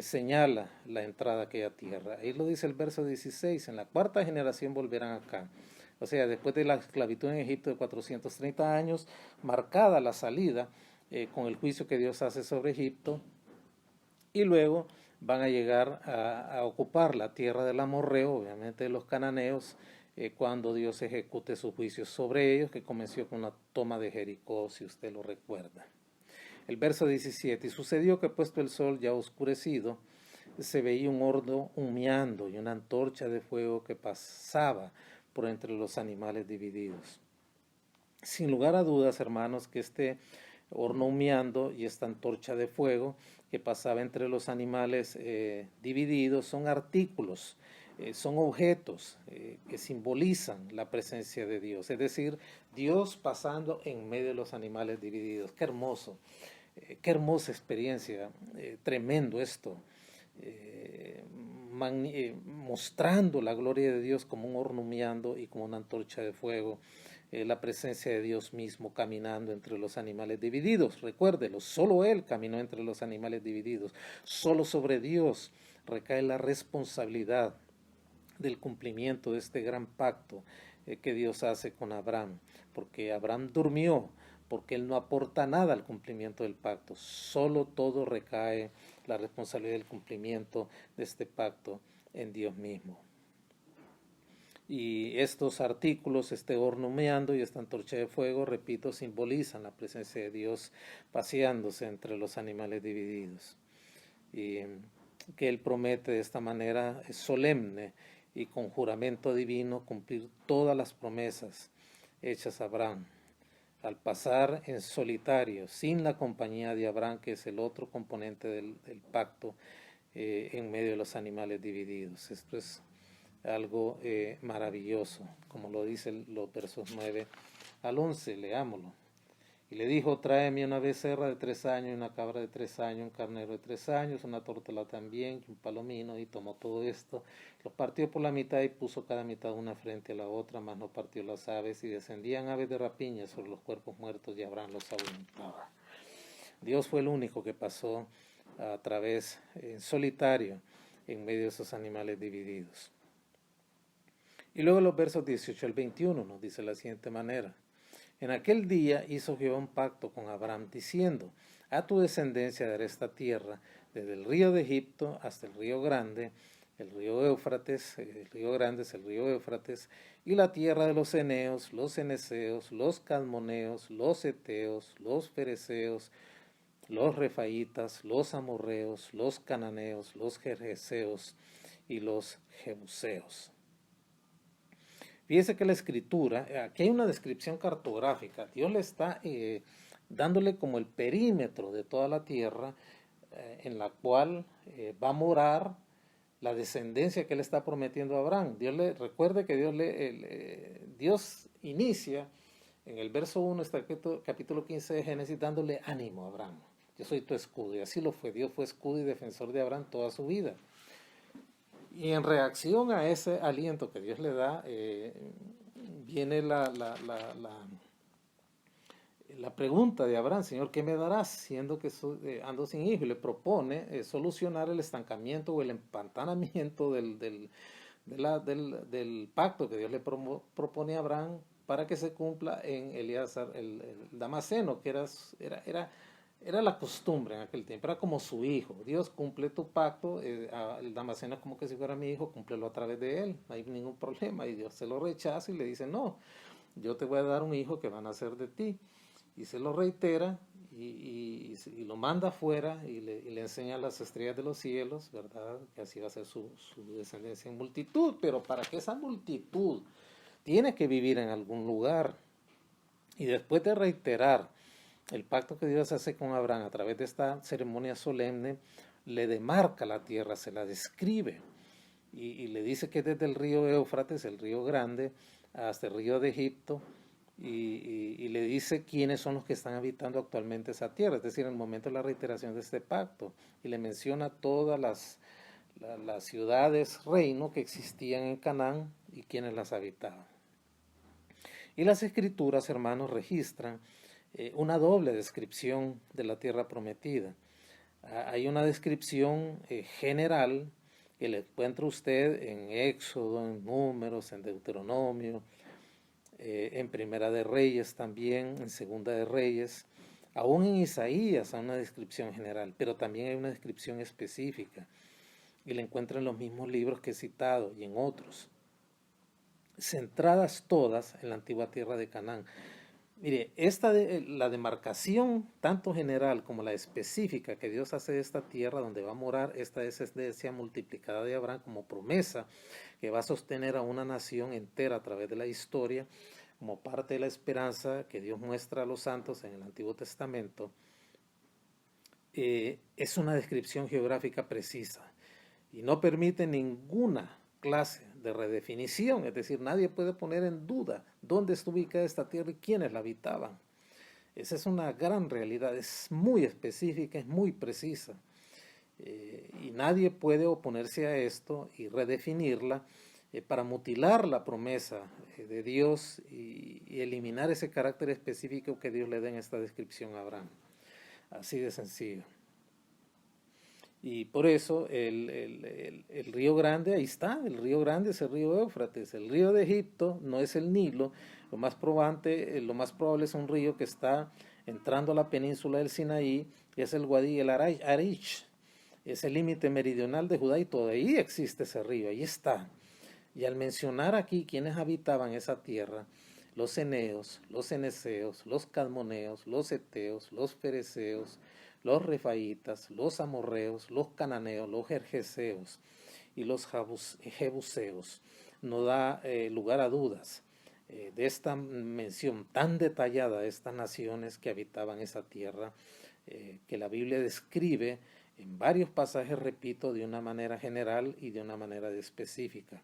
Speaker 5: señala la entrada a aquella tierra. Ahí lo dice el verso 16, en la cuarta generación volverán acá. O sea, después de la esclavitud en Egipto de 430 años, marcada la salida con el juicio que Dios hace sobre Egipto, y luego van a llegar a ocupar la tierra del amorreo, obviamente de los cananeos, cuando Dios ejecute su juicio sobre ellos, que comenzó con la toma de Jericó, si usted lo recuerda. El verso 17, y sucedió que puesto el sol ya oscurecido, se veía un horno humeando y una antorcha de fuego que pasaba por entre los animales divididos. Sin lugar a dudas, hermanos, que este horno humeando y esta antorcha de fuego que pasaba entre los animales divididos son artículos, son objetos que simbolizan la presencia de Dios, es decir, Dios pasando en medio de los animales divididos. Qué hermoso, qué hermosa experiencia, tremendo esto, mostrando la gloria de Dios como un horno humeando y como una antorcha de fuego. La presencia de Dios mismo caminando entre los animales divididos. Recuérdelo, solo Él caminó entre los animales divididos. Solo sobre Dios recae la responsabilidad del cumplimiento de este gran pacto que Dios hace con Abraham, porque Abraham durmió, porque él no aporta nada al cumplimiento del pacto. Solo todo recae la responsabilidad del cumplimiento de este pacto en Dios mismo. Y estos artículos, este horno humeando y esta antorcha de fuego, repito, simbolizan la presencia de Dios paseándose entre los animales divididos. Y que Él promete de esta manera solemne y con juramento divino cumplir todas las promesas hechas a Abraham, al pasar en solitario, sin la compañía de Abraham, que es el otro componente del pacto, en medio de los animales divididos. Esto es algo maravilloso, como lo dicen los versos 9 al 11, leámoslo. Y le dijo, tráeme una becerra de 3 años, una cabra de 3 años, un carnero de 3 años, una tortola también, y un palomino, y tomó todo esto, lo partió por la mitad y puso cada mitad una frente a la otra, mas no partió las aves, y descendían aves de rapiña sobre los cuerpos muertos, y Abraham los ahuyentaba. Dios fue el único que pasó a través, en solitario, en medio de esos animales divididos. Y luego los versos 18 al 21 nos dice de la siguiente manera. En aquel día hizo Jehová un pacto con Abraham, diciendo, a tu descendencia daré esta tierra, desde el río de Egipto hasta el río grande Éufrates, el río grande es el río Éufrates, y la tierra de los eneos, los ceneseos, los cadmoneos, los heteos, los fereceos, los refaitas, los amorreos, los cananeos, los gergeseos y los jebuseos. Fíjese que la escritura, aquí hay una descripción cartográfica, Dios le está dándole como el perímetro de toda la tierra en la cual va a morar la descendencia que él está prometiendo a Abraham. Recuerde que Dios inicia en el verso 1, este capítulo 15 de Génesis, dándole ánimo a Abraham. Yo soy tu escudo, y así lo fue. Dios fue escudo y defensor de Abraham toda su vida. Y en reacción a ese aliento que Dios le da, viene la pregunta de Abraham, Señor, ¿qué me darás? Siendo que ando sin hijo, y le propone solucionar el estancamiento o el empantanamiento del pacto que Dios le propone a Abraham para que se cumpla en Elíasar el Damaseno, que era la costumbre en aquel tiempo, era como su hijo. Dios cumple tu pacto, el Damaseno es como que si fuera mi hijo, cúmplelo a través de él, no hay ningún problema. Y Dios se lo rechaza y le dice, no, yo te voy a dar un hijo que va a nacer de ti. Y se lo reitera y lo manda afuera y le enseña las estrellas de los cielos, ¿verdad? Que así va a ser su descendencia en multitud, pero para que esa multitud tiene que vivir en algún lugar. Y después de reiterar el pacto que Dios hace con Abraham a través de esta ceremonia solemne, le demarca la tierra, se la describe y le dice que desde el río Éufrates, el río grande, hasta el río de Egipto, y le dice quiénes son los que están habitando actualmente esa tierra, es decir, en el momento de la reiteración de este pacto, y le menciona todas las ciudades, reino que existían en Canaán y quienes las habitaban. Y las escrituras, hermanos, registran una doble descripción de la tierra prometida. Hay una descripción general que le encuentra usted en Éxodo, en Números, en Deuteronomio, en Primera de Reyes también, en Segunda de Reyes, aún en Isaías hay una descripción general, pero también hay una descripción específica, y la encuentra en los mismos libros que he citado y en otros, centradas todas en la antigua tierra de Canaán. Mire, la demarcación, tanto general como la específica que Dios hace de esta tierra donde va a morar esta descendencia multiplicada de Abraham como promesa que va a sostener a una nación entera a través de la historia, como parte de la esperanza que Dios muestra a los santos en el Antiguo Testamento, es una descripción geográfica precisa y no permite ninguna clase de redefinición, es decir, nadie puede poner en duda dónde está ubicada esta tierra y quiénes la habitaban. Esa es una gran realidad, es muy específica, es muy precisa, y nadie puede oponerse a esto y redefinirla para mutilar la promesa de Dios y eliminar ese carácter específico que Dios le da en esta descripción a Abraham. Así de sencillo. Y por eso el río Grande, ahí está, el río Grande es el río Éufrates. El río de Egipto no es el Nilo, lo más probable es un río que está entrando a la península del Sinaí, que es el Wadi el Arish, es el límite meridional de Judá y todo ahí existe ese río, ahí está. Y al mencionar aquí quienes habitaban esa tierra, los eneos, los eneseos, los cadmoneos, los eteos, los fereceos, los refaitas, los amorreos, los cananeos, los jerjeseos y los jebuseos. No da lugar a dudas de esta mención tan detallada de estas naciones que habitaban esa tierra, que la Biblia describe en varios pasajes, repito, de una manera general y de una manera específica.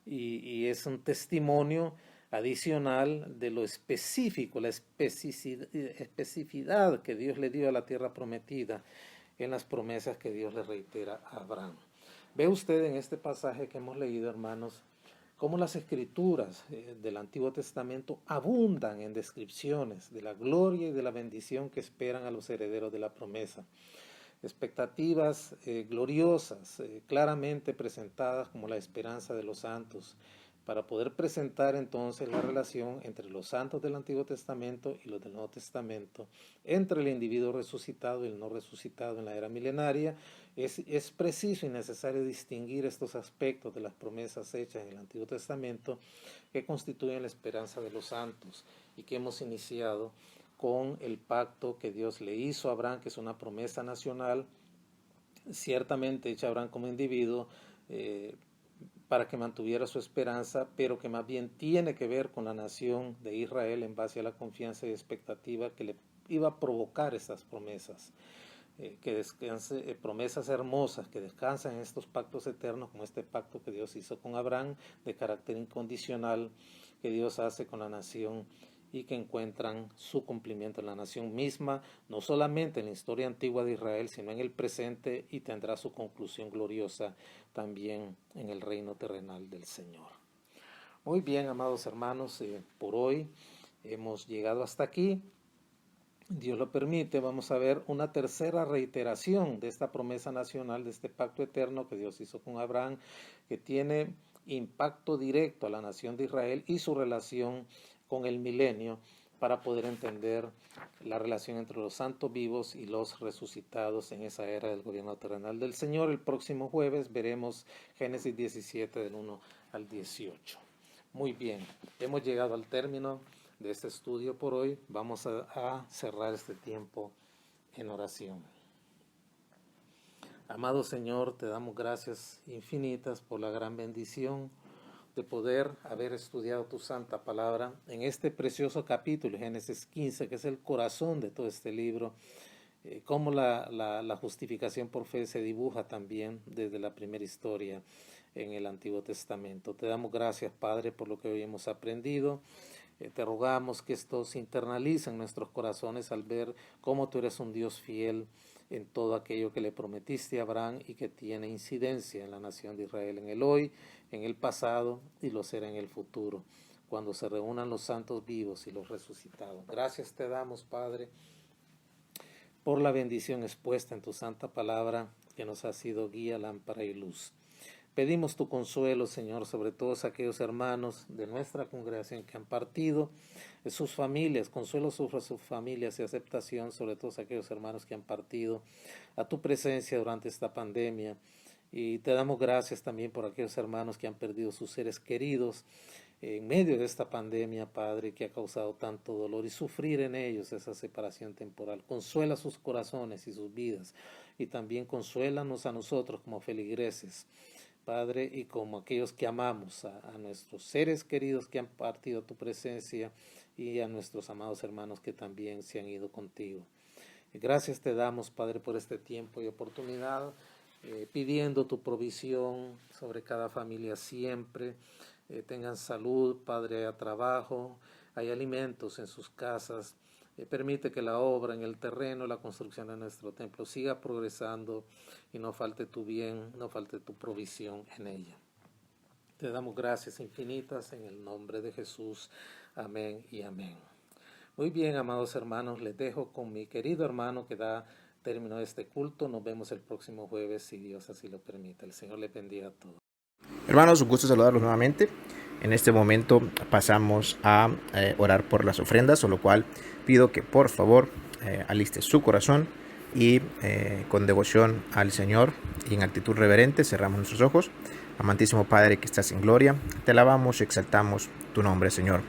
Speaker 5: Y es un testimonio adicional de lo específico, la especificidad que Dios le dio a la tierra prometida en las promesas que Dios le reitera a Abraham. Ve usted en este pasaje que hemos leído, hermanos, cómo las escrituras del Antiguo Testamento abundan en descripciones de la gloria y de la bendición que esperan a los herederos de la promesa. Expectativas gloriosas, claramente presentadas como la esperanza de los santos, para poder presentar entonces la relación entre los santos del Antiguo Testamento y los del Nuevo Testamento, entre el individuo resucitado y el no resucitado en la era milenaria. Es preciso y necesario distinguir estos aspectos de las promesas hechas en el Antiguo Testamento que constituyen la esperanza de los santos y que hemos iniciado con el pacto que Dios le hizo a Abraham, que es una promesa nacional, ciertamente hecha a Abraham como individuo, para que mantuviera su esperanza, pero que más bien tiene que ver con la nación de Israel en base a la confianza y expectativa que le iba a provocar estas promesas. Promesas hermosas que descansan en estos pactos eternos, como este pacto que Dios hizo con Abraham, de carácter incondicional, que Dios hace con la nación y que encuentran su cumplimiento en la nación misma, no solamente en la historia antigua de Israel, sino en el presente, y tendrá su conclusión gloriosa también en el reino terrenal del Señor. Muy bien, amados hermanos, por hoy hemos llegado hasta aquí. Dios lo permite, vamos a ver una tercera reiteración de esta promesa nacional, de este pacto eterno que Dios hizo con Abraham, que tiene impacto directo a la nación de Israel y su relación con el milenio, para poder entender la relación entre los santos vivos y los resucitados en esa era del gobierno terrenal del Señor. El próximo jueves veremos Génesis 17 del 1 al 18. Muy bien, hemos llegado al término de este estudio por hoy. Vamos a cerrar este tiempo en oración. Amado Señor, te damos gracias infinitas por la gran bendición de poder haber estudiado tu santa palabra en este precioso capítulo, Génesis 15, que es el corazón de todo este libro, cómo la justificación por fe se dibuja también desde la primera historia en el Antiguo Testamento. Te damos gracias, Padre, por lo que hoy hemos aprendido. Te rogamos que esto se internalice en nuestros corazones al ver cómo tú eres un Dios fiel en todo aquello que le prometiste a Abraham y que tiene incidencia en la nación de Israel, en el hoy, en el pasado y lo será en el futuro, cuando se reúnan los santos vivos y los resucitados. Gracias te damos, Padre, por la bendición expuesta en tu santa palabra, que nos ha sido guía, lámpara y luz. Pedimos tu consuelo, Señor, sobre todos aquellos hermanos de nuestra congregación que han partido, sus familias, consuelo sobre sus familias y aceptación sobre todos aquellos hermanos que han partido a tu presencia durante esta pandemia. Y te damos gracias también por aquellos hermanos que han perdido sus seres queridos en medio de esta pandemia, Padre, que ha causado tanto dolor y sufrir en ellos esa separación temporal. Consuela sus corazones y sus vidas, y también consuélanos a nosotros como feligreses, Padre, y como aquellos que amamos a nuestros seres queridos que han partido a tu presencia, y a nuestros amados hermanos que también se han ido contigo. Gracias te damos, Padre, por este tiempo y oportunidad, pidiendo tu provisión sobre cada familia siempre. Tengan salud, Padre, a trabajo, hay alimentos en sus casas. Permite que la obra en el terreno, la construcción de nuestro templo siga progresando y no falte tu bien, no falte tu provisión en ella. Te damos gracias infinitas en el nombre de Jesús. Amén y amén. Muy bien, amados hermanos, les dejo con mi querido hermano que da término a este culto. Nos vemos el próximo jueves, si Dios así lo permite. El Señor le bendiga a todos.
Speaker 1: Hermanos, un gusto saludarlos nuevamente. En este momento pasamos a orar por las ofrendas, con lo cual pido que por favor aliste su corazón y con devoción al Señor y en actitud reverente cerramos nuestros ojos. Amantísimo Padre que estás en gloria, te alabamos y exaltamos tu nombre, Señor.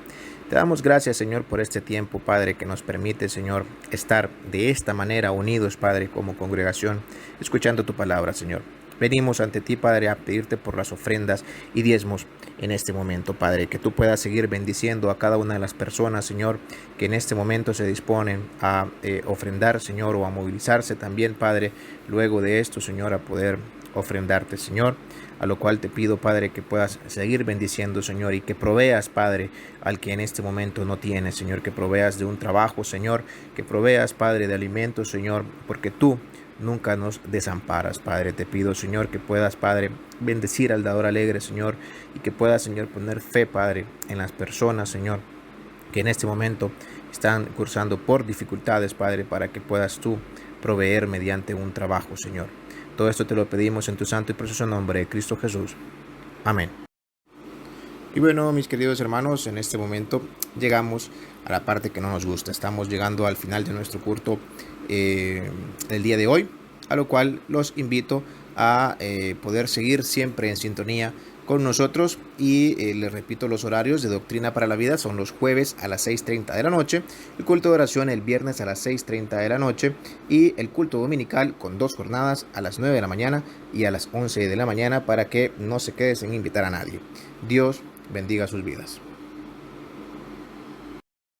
Speaker 1: Te damos gracias, Señor, por este tiempo, Padre, que nos permite, Señor, estar de esta manera unidos, Padre, como congregación, escuchando tu palabra, Señor. Venimos ante ti, Padre, a pedirte por las ofrendas y diezmos en este momento, Padre, que tú puedas seguir bendiciendo a cada una de las personas, Señor, que en este momento se disponen a ofrendar, Señor, o a movilizarse también, Padre, luego de esto, Señor, a poder ofrendarte, Señor, a lo cual te pido, Padre, que puedas seguir bendiciendo, Señor, y que proveas, Padre, al que en este momento no tiene, Señor, que proveas de un trabajo, Señor, que proveas, Padre, de alimentos, Señor, porque tú nunca nos desamparas, Padre. Te pido, Señor, que puedas, Padre, bendecir al dador alegre, Señor, y que puedas, Señor, poner fe, Padre, en las personas, Señor, que en este momento están cursando por dificultades, Padre, para que puedas tú proveer mediante un trabajo, Señor. Todo esto te lo pedimos en tu santo y precioso nombre de Cristo Jesús. Amén. Y bueno, mis queridos hermanos, en este momento llegamos a la parte que no nos gusta. Estamos llegando al final de nuestro culto del día de hoy, a lo cual los invito a poder seguir siempre en sintonía con nosotros y les repito, los horarios de Doctrina para la Vida son los jueves a las 6:30 de la noche, el culto de oración el viernes a las 6:30 de la noche y el culto dominical con 2 jornadas a las 9 de la mañana y a las 11 de la mañana para que no se quede sin invitar a nadie. Dios bendiga sus vidas.